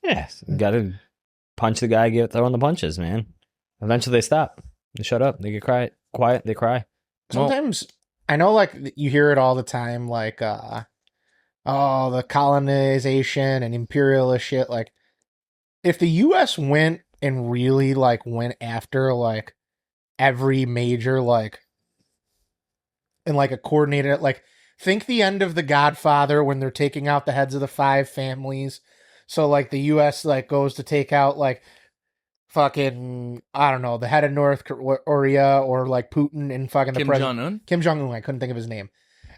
Yes. You got to punch the guy, get throwing the punches, man. Eventually they stop. They shut up. They get quiet. They cry. Sometimes I know, like, you hear it all the time, like, the colonization and imperialist shit. Like, if the U.S. went and really, like, went after, like, every major, like, and, like, a coordinated, like, think the end of The Godfather when they're taking out the heads of the 5 families. So, like, the U.S., like, goes to take out, like, fucking, I don't know, the head of North Korea or, like, Putin and fucking the president. Kim Jong-un, I couldn't think of his name.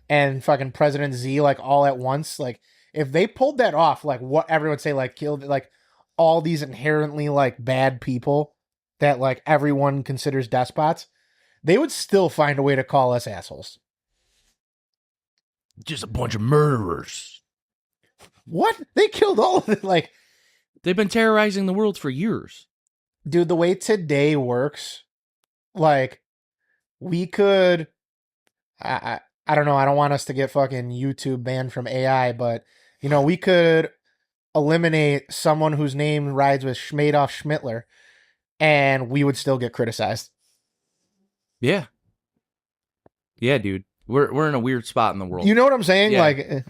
And fucking President Xi, like, all at once. Like, if they pulled that off, like, what everyone would say, like, killed, like, all these inherently, like, bad people that, like, everyone considers despots, they would still find a way to call us assholes. Just a bunch of murderers. What? They killed all of it. Like, they've been terrorizing the world for years. Dude, the way today works, like, we could, I don't know, I don't want us to get fucking YouTube banned from AI, but, we could eliminate someone whose name rides with Schmadoff Schmittler, and we would still get criticized. Yeah. Yeah, dude. We're in a weird spot in the world. You know what I'm saying? Yeah. Like,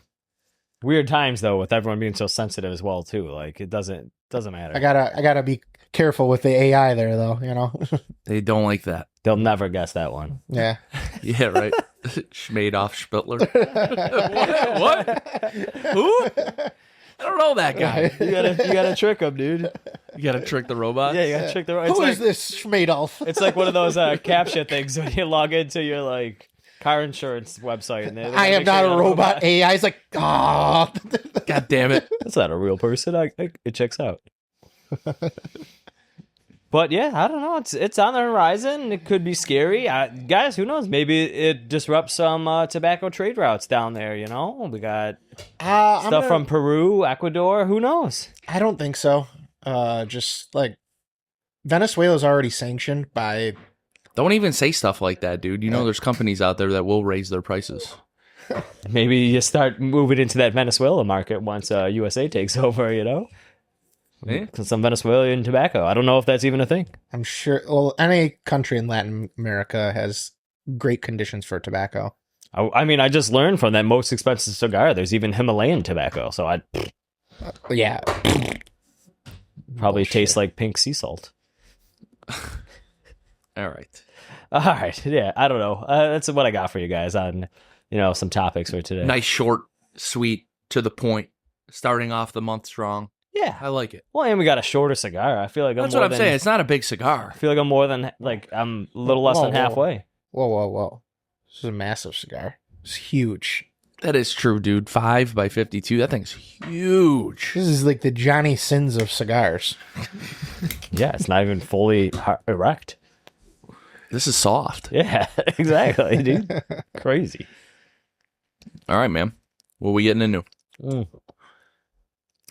weird times though, with everyone being so sensitive as well too. Like, it doesn't matter. I gotta be careful with the AI there, though. They don't like that. They'll never guess that one. Yeah. Yeah, right. Schmadoff Spittler. What? Who? I don't know that guy. You gotta trick him, dude. You gotta trick the robot. Yeah, you gotta trick the robot. Who is this Schmadolf? It's like one of those CAPTCHA things when you log into your like car insurance website. And I am not a robot. AI is like, ah. God damn it. That's not a real person. It checks out. But yeah, I don't know. It's on the horizon. It could be scary. Guys, who knows? Maybe it disrupts some tobacco trade routes down there, you know? We got stuff from Peru, Ecuador. Who knows? I don't think so. Just like Venezuela's already sanctioned by... Don't even say stuff like that, dude. You know there's companies out there that will raise their prices. Maybe you start moving into that Venezuela market once USA takes over, you know? Yeah. Some Venezuelan tobacco. I don't know if that's even a thing. I'm sure... Well, any country in Latin America has great conditions for tobacco. I mean, I just learned from that most expensive cigar, there's even Himalayan tobacco, so I'd Yeah. probably Bullshit. taste like pink sea salt. All right. All right, yeah, I don't know. That's what I got for you guys on, some topics for today. Nice, short, sweet, to the point. Starting off the month strong. Yeah. I like it. Well, and we got a shorter cigar. I feel like That's what I'm saying. It's not a big cigar. I feel like I'm more than, I'm a little less than halfway. Whoa. This is a massive cigar. It's huge. That is true, dude. 5 by 52. That thing's huge. This is like the Johnny Sins of cigars. Yeah, it's not even fully erect. This is soft. Yeah, exactly, dude. Crazy. All right, man. What are we getting into?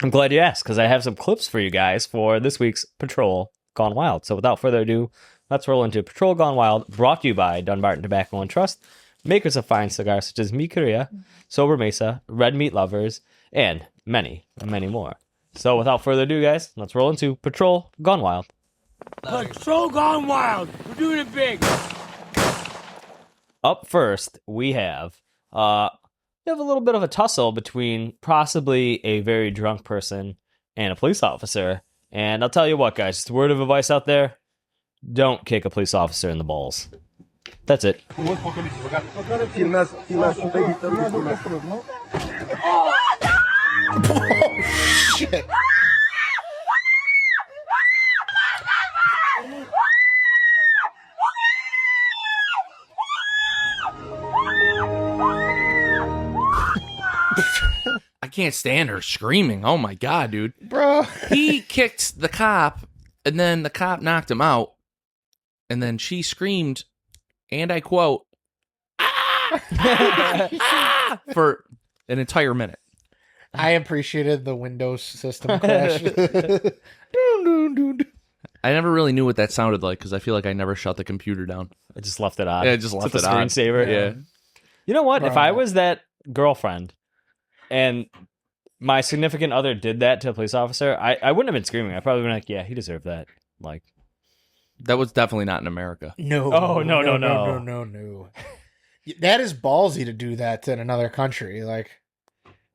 I'm glad you asked, because I have some clips for you guys for this week's Patrol Gone Wild. So without further ado, let's roll into Patrol Gone Wild, brought to you by Dunbarton Tobacco and Trust, makers of fine cigars such as Mi Querida, Sober Mesa, Red Meat Lovers, and many, many more. So without further ado, guys, let's roll into Patrol Gone Wild. Patrol Gone Wild. We're doing it big. Up first, we have a little bit of a tussle between possibly a very drunk person and a police officer. And I'll tell you what, guys, just a word of advice out there: don't kick a police officer in the balls. That's it. Shit. I can't stand her screaming. Oh, my God, dude. Bro. He kicked the cop, and then the cop knocked him out. And then she screamed, and I quote, "Ah! Ah!" for an entire minute. I appreciated the Windows system crash. I never really knew what that sounded like because I feel like I never shut the computer down. I just left it on. Yeah, I just left It's it a on. screensaver. Yeah. You know what? If Bro. I was that girlfriend and my significant other did that to a police officer, I wouldn't have been screaming. I'd probably been like, yeah, he deserved that. Like, That was definitely not in America. No. Oh, no. No. That is ballsy to do that in another country. Like,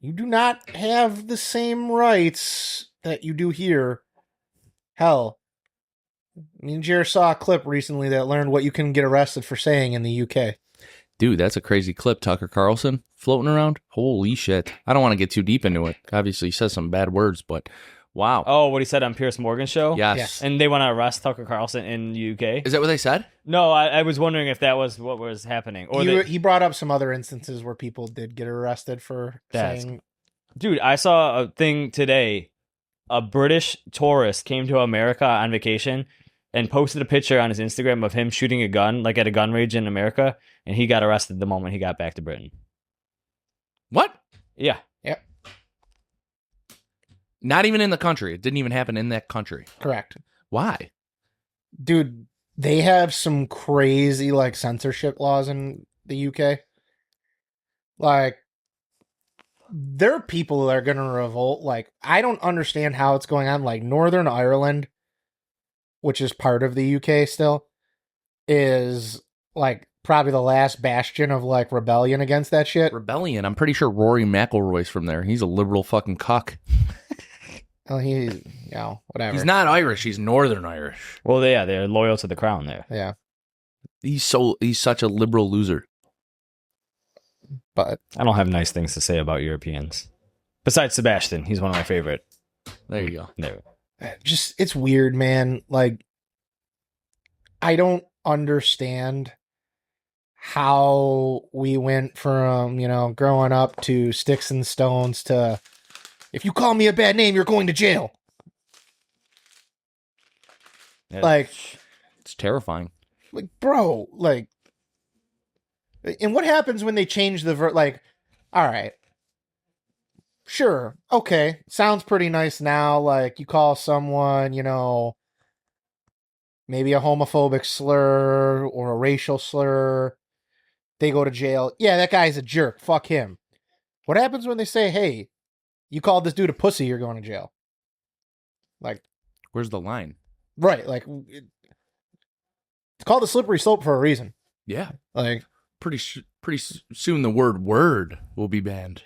you do not have the same rights that you do here. Hell, me and Jared saw a clip recently that learned what you can get arrested for saying in the UK. Dude, that's a crazy clip. Tucker Carlson floating around. Holy shit. I don't want to get too deep into it. Obviously, he says some bad words, but wow. oh, what he said on Piers Morgan's show? Yes. Yes. And they want to arrest Tucker Carlson in the UK? Is that what they said? No, I was wondering if that was what was happening. Or He brought up some other instances where people did get arrested for That's- saying... Dude, I saw a thing today. A British tourist came to America on vacation and posted a picture on his Instagram of him shooting a gun, like at a gun range in America, and he got arrested the moment he got back to Britain. What? Yeah. Yep, Not even in the country. It didn't even happen in that country. correct. Why? Dude, they have some crazy, like, censorship laws in the UK. Like, there are people that are going to revolt. Like, I don't understand how it's going on. Like, Northern Ireland, which is part of the UK still, is, like, probably the last bastion of, like, rebellion against that shit. Rebellion. I'm pretty sure Rory McIlroy's from there. He's a liberal fucking cuck. Well, whatever. He's not Irish. He's Northern Irish. Well, yeah, they're loyal to the crown there. Yeah, He's such a liberal loser. but I don't have nice things to say about Europeans. Besides Sebastian, he's one of my favorite. There you go. There. Just, it's weird, man. Like, I don't understand how we went from, growing up to sticks and stones to, if you call me a bad name, you're going to jail. Yeah. Like, It's terrifying. like, bro, like, and what happens when they change the like, all right, sure, okay, sounds pretty nice now. Like, you call someone, maybe a homophobic slur or a racial slur, they go to jail. Yeah, that guy's a jerk. Fuck him. What happens when they say, hey, you called this dude a pussy, you're going to jail? Like, Where's the line? right, like, it's called a slippery slope for a reason. Yeah. Like, Soon the word will be banned.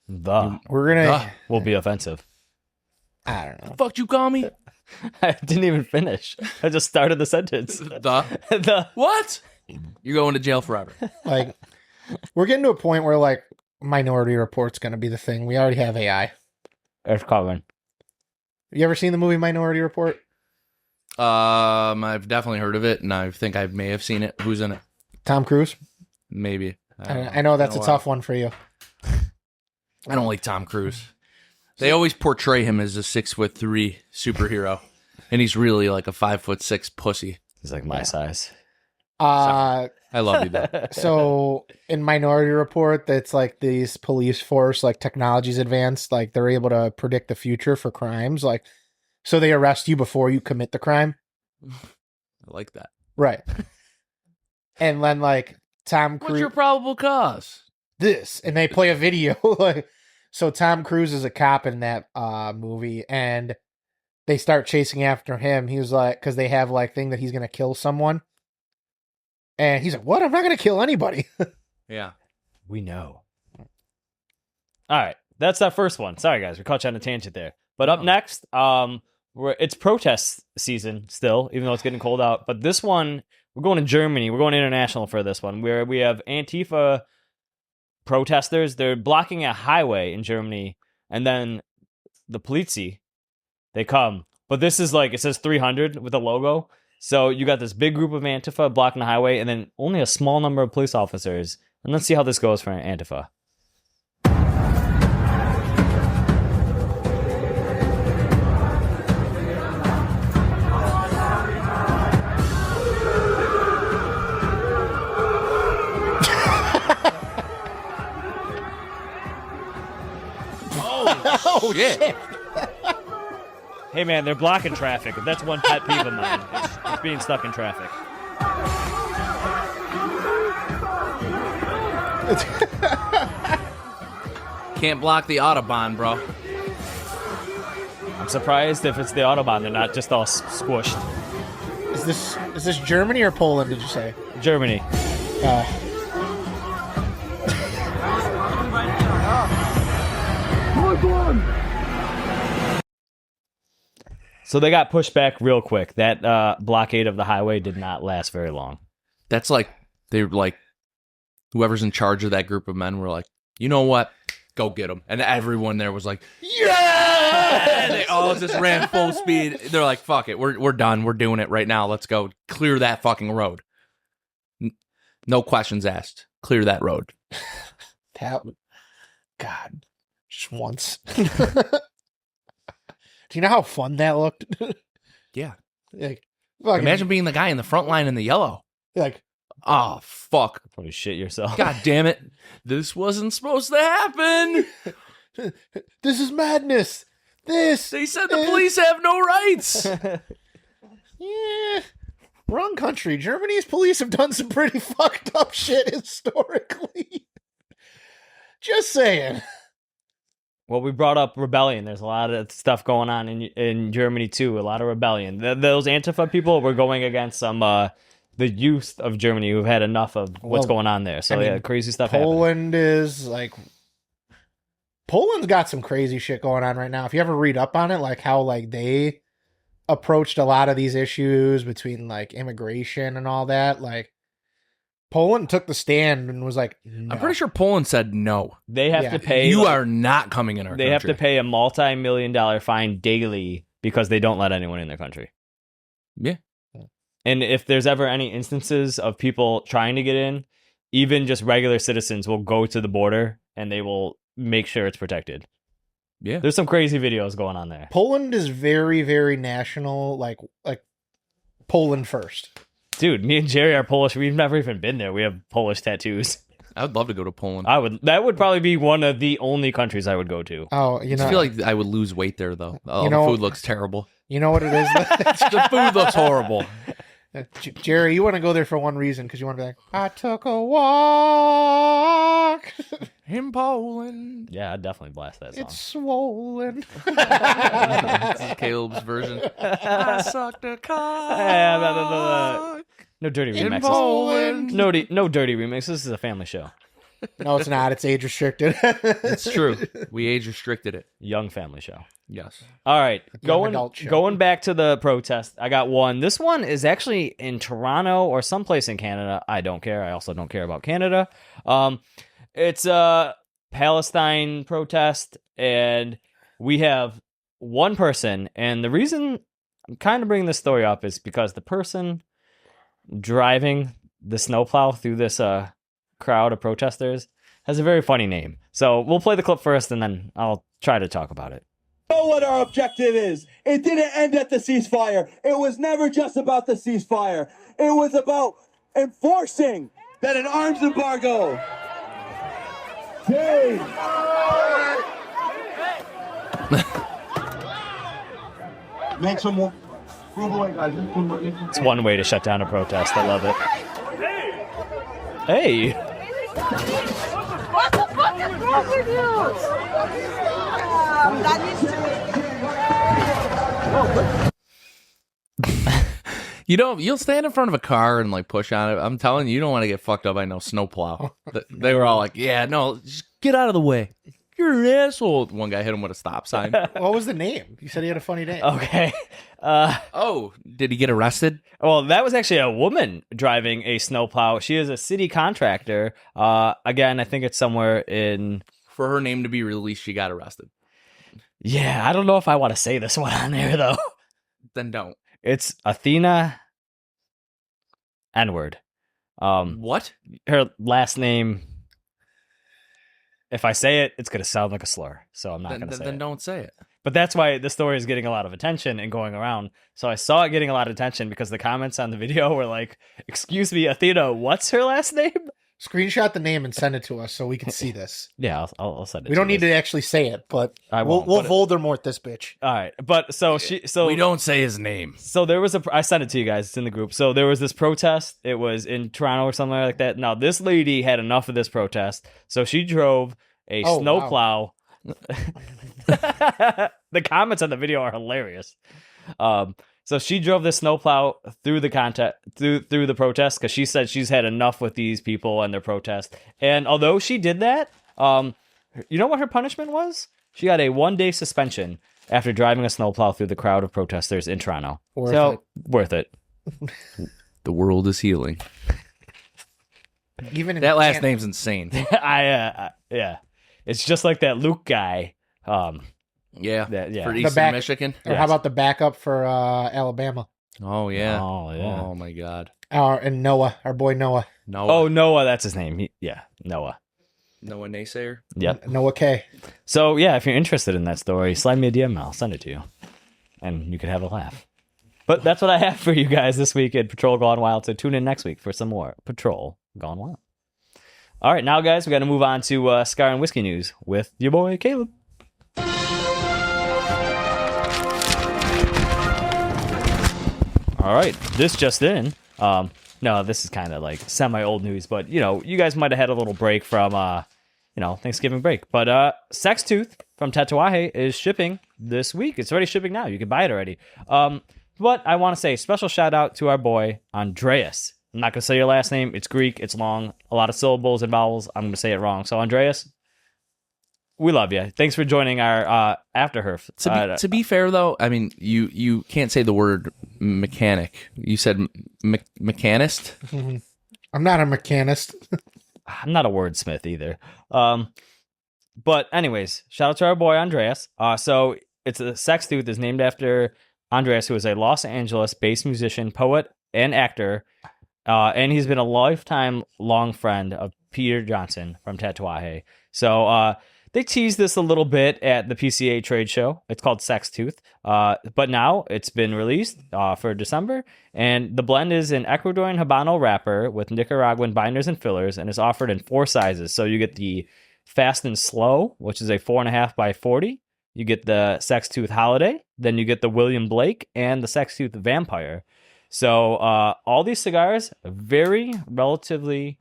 The we're gonna, will be offensive. I don't know. Fuck you call me? I didn't even finish. I just started the sentence. The what? You're going to jail forever. Like, we're getting to a point where, like, Minority Report's going to be the thing. We already have AI. Earth Colin. You ever seen the movie Minority Report? I've definitely heard of it, and I think I may have seen it. Who's in it? Tom Cruise? Maybe. I know that's a tough one for you. I don't like Tom Cruise. They always portray him as a 6'3" superhero, and he's really like a 5'6" pussy. He's like my size. Uh, I love you, though. so in Minority Report, that's like these police force, like technology's advanced, like they're able to predict the future for crimes. Like, so they arrest you before you commit the crime. I like that. Right. And then, like, Tom Cruise. What's your probable cause? This, and they play a video. Like, so Tom Cruise is a cop in that movie, and they start chasing after him. He was like, because they have like thing that he's gonna kill someone, and he's like, "What? I'm not gonna kill anybody." Yeah. We know. All right, that's that first one. Sorry, guys, we caught you on a tangent there. But up next, it's protest season still, even though it's getting cold out. But this one, we're going to Germany. We're going international for this one, where we have Antifa protesters. They're blocking a highway in Germany, and then the Polizei, they come. But this is like, it says 300 with a logo. So you got this big group of Antifa blocking the highway, and then only a small number of police officers. And let's see how this goes for Antifa. Oh shit! Hey man, they're blocking traffic. That's one pet peeve of mine. It's being stuck in traffic. Can't block the Autobahn, bro. I'm surprised if it's the Autobahn, they're not just all squished. Is this Germany or Poland? Did you say? Germany. So they got pushed back real quick. That blockade of the highway did not last very long. That's like, they're like, whoever's in charge of that group of men were like, you know what? Go get them. And everyone there was like, yeah! And they all just ran full speed. They're like, fuck it. We're done. We're doing it right now. Let's go clear that fucking road. No questions asked. Clear that road. God, just once. Do you know how fun that looked? Yeah. Like, fucking, Imagine being the guy in the front line in the yellow. like, Oh, fuck. Probably shit yourself. God damn it. This wasn't supposed to happen. this is madness. This. They said the police have no rights. Yeah. Wrong country. Germany's police have done some pretty fucked up shit historically. Just saying. Well, we brought up rebellion. There's a lot of stuff going on in Germany, too. A lot of rebellion. Those Antifa people were going against some the youth of Germany who've had enough of what's going on there. So, yeah, crazy stuff Poland is like... Poland's got some crazy shit going on right now. If you ever read up on it, like how like they approached a lot of these issues between like immigration and all that, like Poland took the stand and was like, no. I'm pretty sure Poland said no. They have Yeah. to pay. You are not coming in our They country. have to pay a multi-million-dollar fine daily because they don't let anyone in their country. Yeah. And if there's ever any instances of people trying to get in, even just regular citizens will go to the border and they will make sure it's protected. Yeah. There's some crazy videos going on there. Poland is very, very national, like Poland first. Dude, me and Jerry are Polish. We've never even been there. We have Polish tattoos. I would love to go to Poland. That would probably be one of the only countries I would go to. Oh, I feel like I would lose weight there, though. Oh, You know- the food looks terrible. You know what it is? The food looks horrible. Jerry, you want to go there for one reason, because you want to be like, I took a walk. In Poland. Yeah, I'd definitely blast that song. It's swollen. This is Caleb's version. I sucked a cock. No dirty In remixes. Poland. No dirty remixes. This is a family show. No, it's not. It's age restricted. It's true. We age restricted it. Young family show. Yes. All right, adult show. going back to the protest. I got one. This one is actually in Toronto or someplace in Canada. I don't care. I also don't care about Canada. It's a Palestine protest, and we have one person. And the reason I'm kind of bringing this story up is because the person driving the snowplow through this crowd of protesters has a very funny name. So we'll play the clip first, and then I'll try to talk about it. Know what our objective is. It didn't end at the ceasefire. It was never just about the ceasefire. It was about enforcing that an arms embargo. Hey. Make some more. Move away, guys. It's one way to shut down a protest. I love it. Hey! What the fuck is wrong with you? You know, you'll stand in front of a car and like push on it. I'm telling you, you don't want to get fucked up by no snowplow. They were all like, "Yeah, no, just get out of the way. You're an asshole." One guy hit him with a stop sign. What was the name? You said he had a funny name. Okay. Oh, did he get arrested? Well, that was actually a woman driving a snowplow. She is a city contractor. Again, I think it's somewhere in... For her name to be released, she got arrested. Yeah, I don't know if I want to say this one on there, though. Then don't. It's Athena N-word. What? Her last name... If I say it, it's going to sound like a slur, so I'm not going to say Then it. don't say it. But that's why the story is getting a lot of attention and going around. So I saw it getting a lot of attention because the comments on the video were like, "Excuse me, Athena, what's her last name?" Screenshot the name and send it to us so we can see this. Yeah, I'll send it. We don't need to actually say it, but I we'll won't, but Voldemort this bitch. All right, but so We don't say his name. So there was I sent it to you guys. It's in the group. So there was this protest. It was in Toronto or somewhere like that. Now this lady had enough of this protest, so she drove a snowplow. The comments on the video are hilarious. So she drove the snowplow through the protest because she said she's had enough with these people and their protest. And although she did that, you know what her punishment was? She got a 1-day suspension after driving a snowplow through the crowd of protesters in Toronto. Worth it. The world is healing. Even in That last Canada. name's insane. Yeah, it's just like that Luke guy. Yeah. Yeah. For The Eastern back- Michigan. Or how about the backup for Alabama? Oh yeah. Oh, yeah. Oh my God. And Noah, our boy Noah. Noah. Oh, Noah, that's his name. Noah. Noah Naysayer. Yep. Noah K. So, yeah, if you're interested in that story, slide me a DM, I'll send it to you. And you can have a laugh. But that's what I have for you guys this week at Patrol Gone Wild. So tune in next week for some more Patrol Gone Wild. All right, now, guys, we got to move on to Cigar and Whiskey News with your boy, Caleb. All right, this just in. No, this is kind of like semi-old news, but, you guys might have had a little break from, Thanksgiving break. But Sextooth from Tatuaje is shipping this week. It's already shipping now. You can buy it already. But I want to say special shout out to our boy, Andreas. I'm not going to say your last name. It's Greek. It's long. A lot of syllables and vowels. I'm going to say it wrong. So, Andreas, we love you. Thanks for joining our After Herf. To be fair, though, I mean, you can't say the word mechanic. You said mechanist? I'm not a mechanist. I'm not a wordsmith either. But anyways, shout out to our boy Andreas. So it's a sex tooth is named after Andreas, who is a Los Angeles-based musician, poet, and actor. And he's been a lifetime long friend of Peter Johnson from Tatuaje. So they teased this a little bit at the PCA trade show. It's called Sex Tooth. But now it's been released for December. And the blend is an Ecuadorian Habano wrapper with Nicaraguan binders and fillers, and is offered in 4 sizes. So you get the Fast and Slow, which is a 4.5 by 40. You get the Sex Tooth Holiday. Then you get the William Blake and the Sex Tooth Vampire. So all these cigars very relatively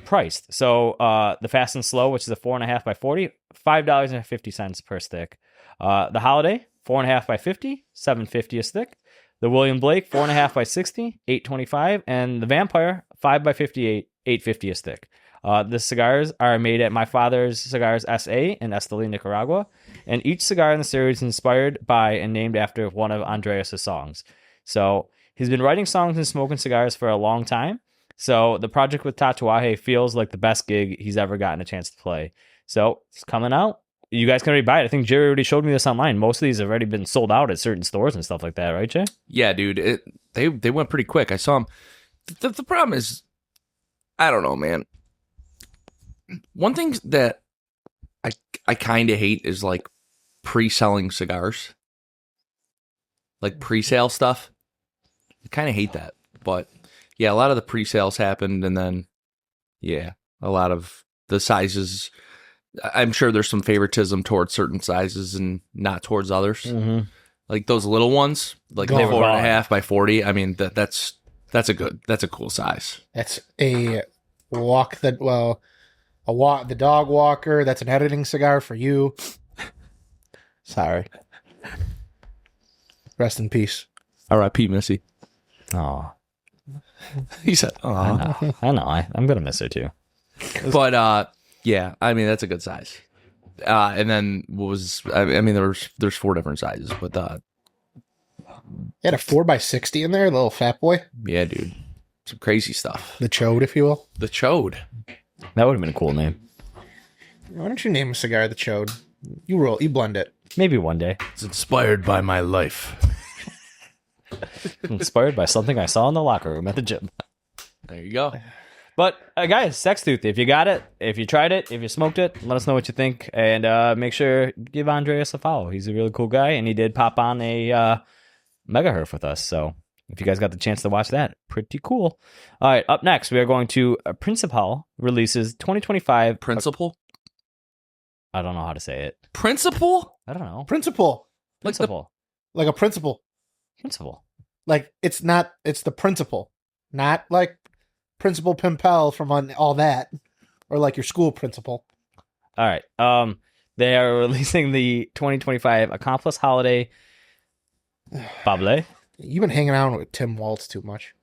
priced. So the Fast and Slow, which is a 4.5 by 40, $5.50 per stick. The Holiday, 4.5 by 50, $7.50 a stick. The William Blake, 4.5 by 60, $8.25, and the Vampire, 5 by 58, $8.50 a stick. The cigars are made at My Father's Cigars S.A. in Esteli, Nicaragua, and each cigar in the series is inspired by and named after one of Andreas' songs. So he's been writing songs and smoking cigars for a long time. So the project with Tatuaje feels like the best gig he's ever gotten a chance to play. So it's coming out. You guys can already buy it. I think Jerry already showed me this online. Most of these have already been sold out at certain stores and stuff like that, right, Jay? Yeah, dude. They went pretty quick. I saw them. The problem is, I don't know, man. One thing that I kind of hate is like pre-selling cigars, like pre-sale stuff. I kind of hate that, but yeah, a lot of the pre-sales happened, and then yeah, a lot of the sizes. I'm sure there's some favoritism towards certain sizes and not towards others. Mm-hmm. Like those little ones, like 4.5 by 40. I mean, that's a cool size. That's a the dog walker. That's an editing cigar for you. Sorry. Rest in peace. R.I.P. Missy. Oh, he said, "Oh, I know. I'm gonna miss her too." But yeah, I mean that's a good size. And then there's 4 different sizes, but you had a 4 by 60 in there, little fat boy. Yeah, dude, some crazy stuff. The chode, if you will. The chode. That would have been a cool name. Why don't you name a cigar the chode? You blend it. Maybe one day. It's inspired by my life. Inspired by something I saw in the locker room at the gym. There you go. But guys, Sex Tooth, if you got it, if you tried it, if you smoked it, let us know what you think. And make sure give Andreas a follow. He's a really cool guy, and he did pop on a Mega Herf with us. So if you guys got the chance to watch that, pretty cool. All right, up next, we are going to Principle releases 2025. Principle? I don't know how to say it. Principle? I don't know. Principle. Principle. Like a principal. Principle. Like it's the principal. Not like Principal Pimpel from all that. Or like your school principal. All right. They are releasing the 2025 Accomplice Holiday Bable. You've been hanging out with Tim Waltz too much.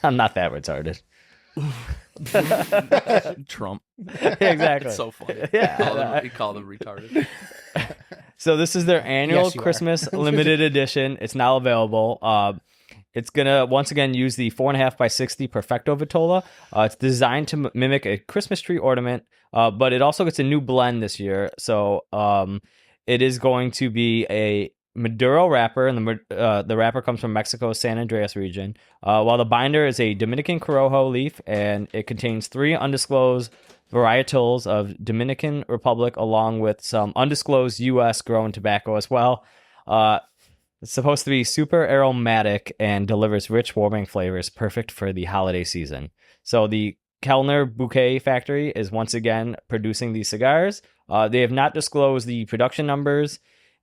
I'm not that retarded. Trump. Exactly. It's so funny. Yeah. He called him retarded. So this is their annual Yes, you Christmas limited edition. It's now available. It's going to, once again, use the 4.5 by 60 Perfecto Vitola. It's designed to mimic a Christmas tree ornament, but it also gets a new blend this year. So it is going to be a Maduro wrapper, and the wrapper comes from Mexico's San Andreas region, while the binder is a Dominican Corojo leaf, and it contains 3 undisclosed varietals of Dominican Republic, along with some undisclosed U.S. grown tobacco as well. It's supposed to be super aromatic and delivers rich, warming flavors, perfect for the holiday season. So the Kellner Bouquet Factory is once again producing these cigars. They have not disclosed the production numbers,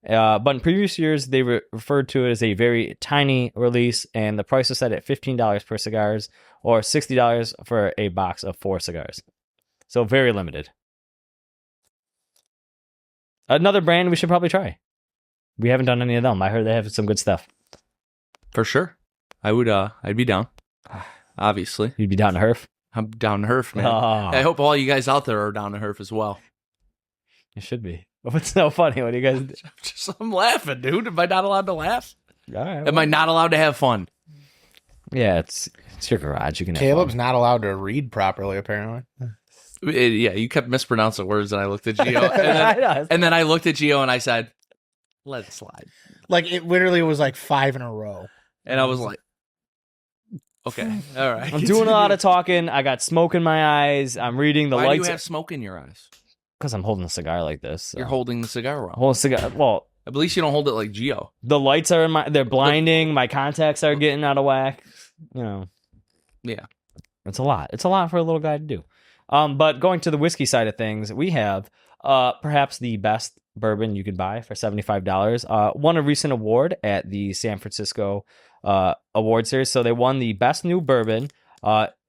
but in previous years, they referred to it as a very tiny release, and the price is set at $15 per cigars, or $60 for a box of 4 cigars. So very limited. Another brand we should probably try. We haven't done any of them. I heard they have some good stuff. For sure. I'd be down. Obviously. You'd be down to Herf? I'm down to Herf, man. Oh. I hope all you guys out there are down to Herf as well. You should be. What's so funny? What do you guys do? I'm laughing, dude. Am I not allowed to laugh? All right, Am I not allowed to have fun? Yeah, it's It's your garage. You can have Caleb's fun. not allowed to read properly, apparently. Yeah, you kept mispronouncing words, and I looked at Gio, and then I looked at Gio, and I said, "Let it slide." Like, it literally was like 5 in a row. And I was like, "Okay, all right." I'm doing a lot of talking. I got smoke in my eyes. I'm reading the Why lights. do you have smoke in your eyes? Because I'm holding a cigar like this. So. You're holding the cigar wrong. Hold a cigar. Well, At least you don't hold it like Gio. the lights are in my. They're blinding. My contacts are getting out of whack. You know. Yeah. It's a lot. It's a lot for a little guy to do. But going to the whiskey side of things, we have perhaps the best bourbon you could buy for $75. Won a recent award at the San Francisco award series. So they won the best new bourbon.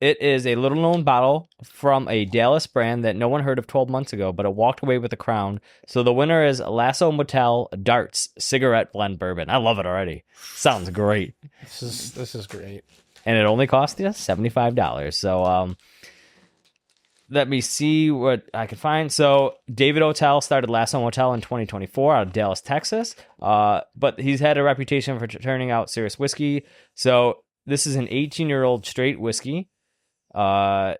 It is a little known bottle from a Dallas brand that no one heard of 12 months ago, but it walked away with the crown. So the winner is Lasso Motel Darts Cigarette Blend Bourbon. I love it already. Sounds great. This is great. And it only cost you $75. So let me see what I can find. So David O'Tell started Lasso Motel in 2024 out of Dallas, Texas. But he's had a reputation for turning out serious whiskey. So this is an 18-year-old straight whiskey. Oh,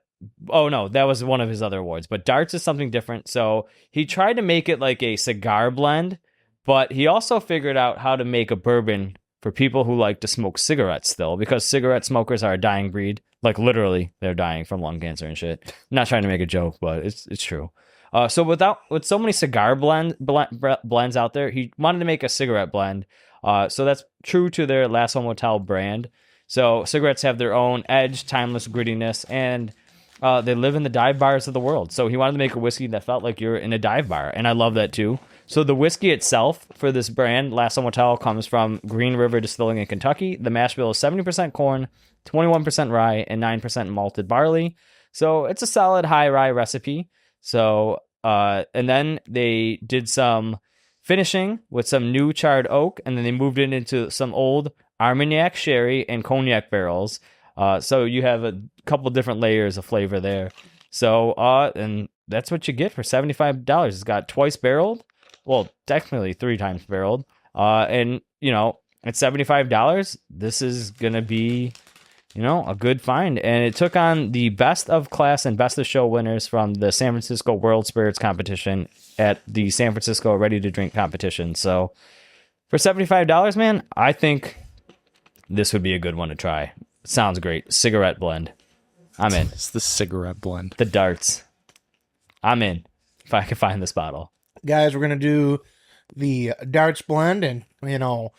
no, that was one of his other awards. But Darts is something different. So he tried to make it like a cigar blend, but he also figured out how to make a bourbon for people who like to smoke cigarettes still, because cigarette smokers are a dying breed. Like, literally, they're dying from lung cancer and shit. I'm not trying to make a joke, but it's true. So with so many cigar blends out there, he wanted to make a cigarette blend. So that's true to their Lasso Motel brand. So cigarettes have their own edge, timeless grittiness, and they live in the dive bars of the world. So he wanted to make a whiskey that felt like you're in a dive bar, and I love that too. So the whiskey itself for this brand, Lasso Motel, comes from Green River Distilling in Kentucky. The mash bill is 70% corn, 21% rye, and 9% malted barley. So it's a solid high rye recipe. So and then they did some finishing with some new charred oak, and then they moved it into some old Armagnac sherry and cognac barrels. So you have a couple different layers of flavor there. So and that's what you get for $75. It's got twice barreled. Well, technically 3 times barreled. And, you know, at $75, this is going to be, you know, a good find. And it took on the best of class and best of show winners from the San Francisco World Spirits competition at the San Francisco Ready to Drink competition. So for $75, man, I think this would be a good one to try. Sounds great. Cigarette blend. I'm in. It's the cigarette blend. The Darts. I'm in. If I can find this bottle. Guys, we're going to do the Darts blend, and, you know,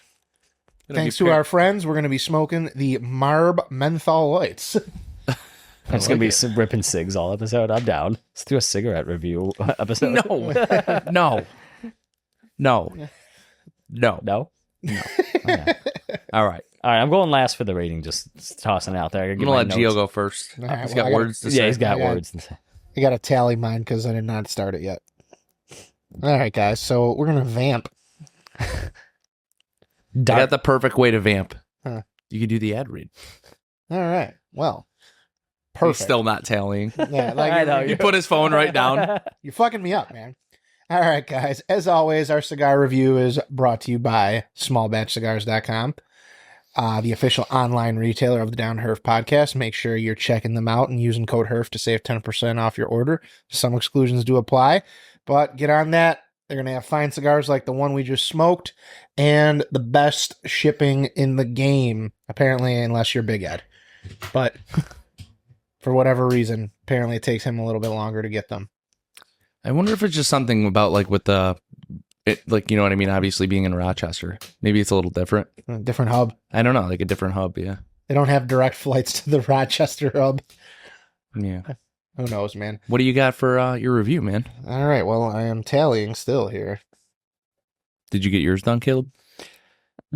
thanks to our friends, we're going to be smoking the Marb Menthol Lights. It's going to be some ripping cigs all episode. I'm down. Let's do a cigarette review episode. No. No. Okay. All right. All right, I'm going last for the rating. Just tossing it out there. I'm going to let Gio go first. All right, He's well, got words to say. Yeah, he's got words to say. I got to tally mine because I did not start it yet. All right, guys, so we're going to vamp. I got the perfect way to vamp. Huh. You can do the ad read. All right, well, He's perfect. still not tallying. Yeah, like I know, He put his phone right down. you're fucking me up, man. All right, guys. As always, our cigar review is brought to you by smallbatchcigars.com, the official online retailer of the Down Herf podcast. Make sure you're checking them out and using code Herf to save 10% off your order. Some exclusions do apply, but get on that. They're going to have fine cigars like the one we just smoked and the best shipping in the game, apparently, unless you're Big Ed. But for whatever reason, apparently it takes him a little bit longer to get them. I wonder if it's just something about like with the, like, you know what I mean? Obviously being in Rochester, maybe it's a little different. A different hub. I don't know, like a different hub. Yeah. They don't have direct flights to the Rochester hub. Yeah. Who knows, man? What do you got for your review, man? All right. Well, I am tallying still here. Did you get yours done, Caleb?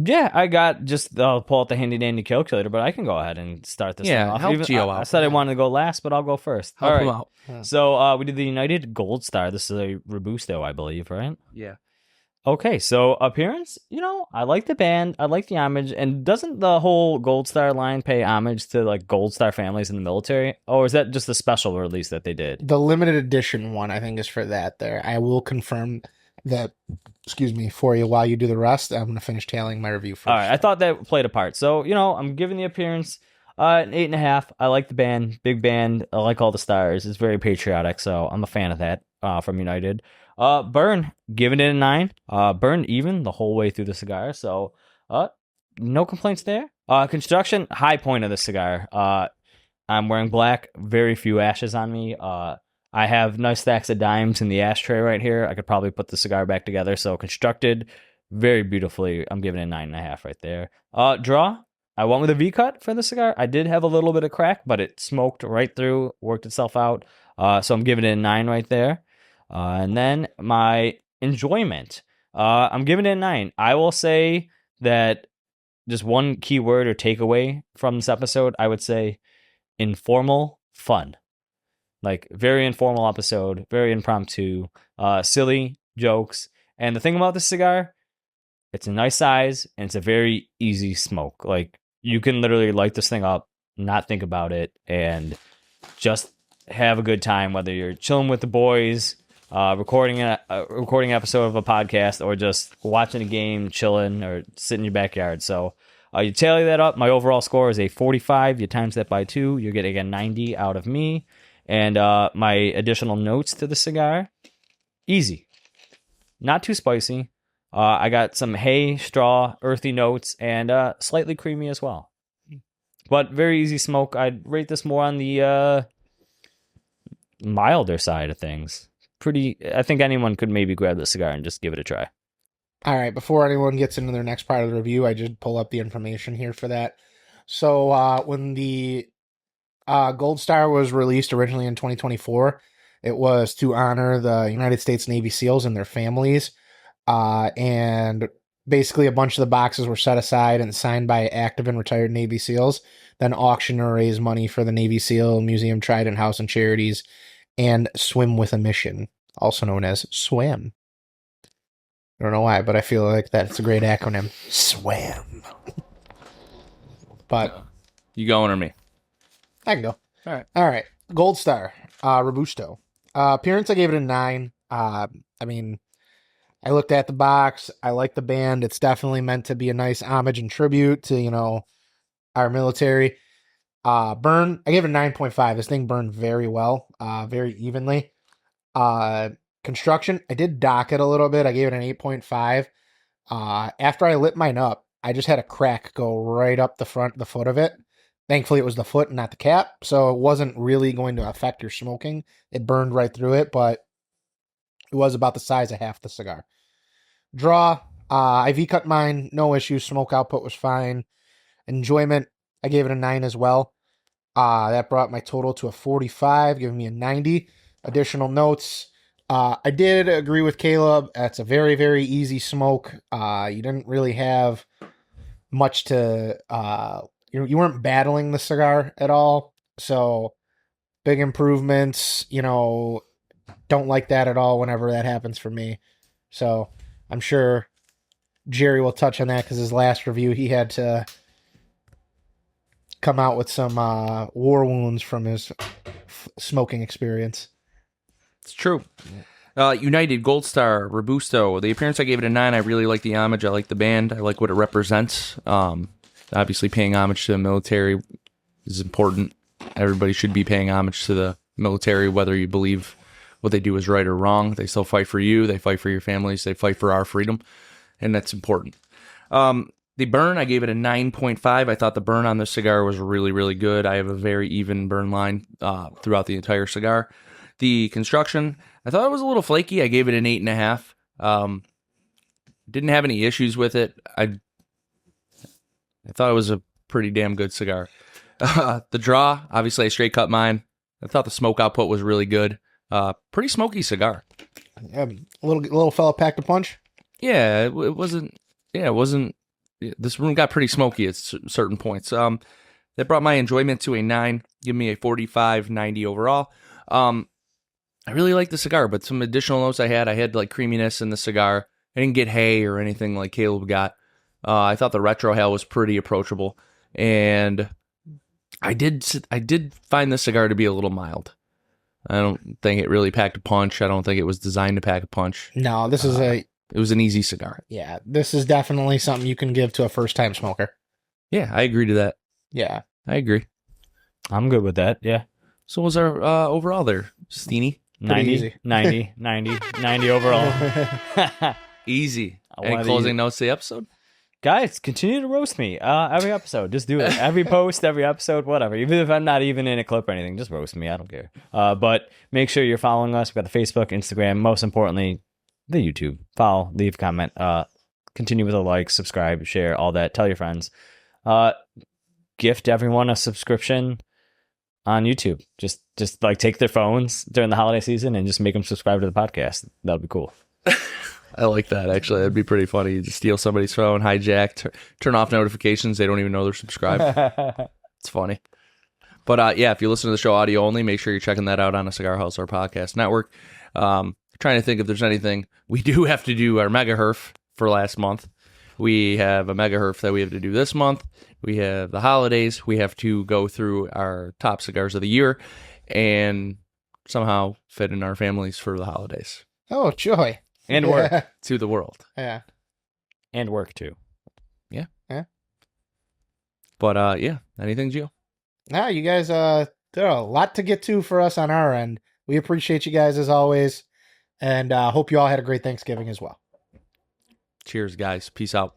Yeah, I got I'll pull out the handy dandy calculator, but I can go ahead and start this Yeah, thing off. help Gio I out. said I wanted to go last, but I'll go first. Help All him right. out. So we did the United Gold Star. This is a Robusto, I believe, right? Yeah. Okay, so appearance, you know, I like the band, I like the homage, and doesn't the whole Gold Star line pay homage to like Gold Star families in the military? Or is that just a special release that they did? The limited edition one, I think, is for that there. I will confirm that, for you while you do the rest. I'm going to finish tallying my review first. All right, I thought that played a part. So, you know, I'm giving the appearance An 8.5. I like the band, big band. I like all the stars. It's very patriotic, so I'm a fan of that. From United. Burn, giving it a 9. Burn even the whole way through the cigar, so no complaints there. Construction, high point of the cigar. I'm wearing black, very few ashes on me. I have nice stacks of dimes in the ashtray right here. I could probably put the cigar back together. So constructed very beautifully. I'm giving it a 9.5 right there. Draw, I went with a V-cut for the cigar. I did have a little bit of crack, but it smoked right through, worked itself out. So I'm giving it a 9 right there. And then my enjoyment, I'm giving it a 9. I will say that just one key word or takeaway from this episode, I would say informal fun. Like, very informal episode, very impromptu, silly jokes. And the thing about this cigar, it's a nice size and it's a very easy smoke. Like, you can literally light this thing up, not think about it, and just have a good time, whether you're chilling with the boys, recording an episode of a podcast, or just watching a game, chilling, or sitting in your backyard. So you tally that up. My overall score is a 45. You times that by 2, you're getting a 90 out of me. And my additional notes to the cigar, easy. Not too spicy. I got some hay, straw, earthy notes, and slightly creamy as well. But very easy smoke. I'd rate this more on the milder side of things. I think anyone could maybe grab the cigar and just give it a try. All right, before anyone gets into their next part of the review, I just pull up the information here for that. So when the Gold Star was released originally in 2024, it was to honor the United States Navy SEALs and their families. And basically a bunch of the boxes were set aside and signed by active and retired Navy SEALs, then auctioned to raise money for the Navy SEAL Museum, Trident House, and charities, and Swim with a Mission, also known as SWIM. I don't know why, but I feel like that's a great acronym. SWIM. But You going or me? I can go. All right. Gold Star, Robusto. Appearance, I gave it a 9. I mean, I looked at the box. I like the band. It's definitely meant to be a nice homage and tribute to, our military. Burn, I gave it a 9.5. This thing burned very well, very evenly. Construction, I did dock it a little bit. I gave it an 8.5. After I lit mine up, I just had a crack go right up the foot of it. Thankfully, it was the foot and not the cap, so it wasn't really going to affect your smoking. It burned right through it, but it was about the size of half the cigar. Draw, I V-cut mine, no issues. Smoke output was fine. Enjoyment, I gave it a 9 as well. That brought my total to a 45, giving me a 90. Additional notes, I did agree with Caleb. That's a very, very easy smoke. You didn't really have much to... You weren't battling the cigar at all, so big improvements. Don't like that at all whenever that happens for me. So I'm sure Jerry will touch on that because his last review, he had to come out with some war wounds from his smoking experience. It's true. United, Gold Star, Robusto. The appearance, I gave it a 9. I really like the homage. I like the band. I like what it represents. Obviously, paying homage to the military is important. Everybody should be paying homage to the military, whether you believe what they do is right or wrong. They still fight for you. They fight for your families. They fight for our freedom, and that's important. The burn, I gave it a 9.5. I thought the burn on this cigar was really, really good. I have a very even burn line throughout the entire cigar. The construction, I thought it was a little flaky. I gave it an 8.5. Didn't have any issues with it. I thought it was a pretty damn good cigar. The draw, obviously I straight cut mine. I thought the smoke output was really good. Pretty smoky cigar. Yeah, little fella packed a punch. Yeah, it wasn't. Yeah, it wasn't. This room got pretty smoky at certain points. That brought my enjoyment to a 9. Give me a 45/90 overall. I really like the cigar, but some additional notes I had like creaminess in the cigar. I didn't get hay or anything like Caleb got. I thought the retrohale was pretty approachable, and I did find the cigar to be a little mild. I don't think it really packed a punch. I don't think it was designed to pack a punch. No, this is it was an easy cigar. Yeah, this is definitely something you can give to a first-time smoker. Yeah, I agree to that. Yeah. I agree. I'm good with that. Yeah. So what was our overall there, Steenie? 90, easy. 90, 90, 90 overall. Easy. One Any of closing these- notes to the episode? Guys, continue to roast me. Every episode, just do it. Every post, every episode, whatever. Even if I'm not even in a clip or anything, just roast me. I don't care. But make sure you're following us. We've got the Facebook, Instagram, most importantly, the YouTube. Follow, leave a comment, continue with a like, subscribe, share, all that. Tell your friends. Gift everyone a subscription on YouTube. Just like take their phones during the holiday season and just make them subscribe to the podcast. That'll be cool. I like that, actually. That'd be pretty funny to steal somebody's phone, hijack, turn off notifications. They don't even know they're subscribed. It's funny. But yeah, if you listen to the show audio only, make sure you're checking that out on a Cigar House or Podcast Network. Trying to think if there's anything. We do have to do our Mega Herf for last month. We have a Mega Herf that we have to do this month. We have the holidays. We have to go through our top cigars of the year and somehow fit in our families for the holidays Oh, joy. And work. to the world. Yeah. And work, too. Yeah. Yeah. But yeah, anything, Gio? Now, you guys, there are a lot to get to for us on our end. We appreciate you guys as always, and hope you all had a great Thanksgiving as well. Cheers, guys. Peace out.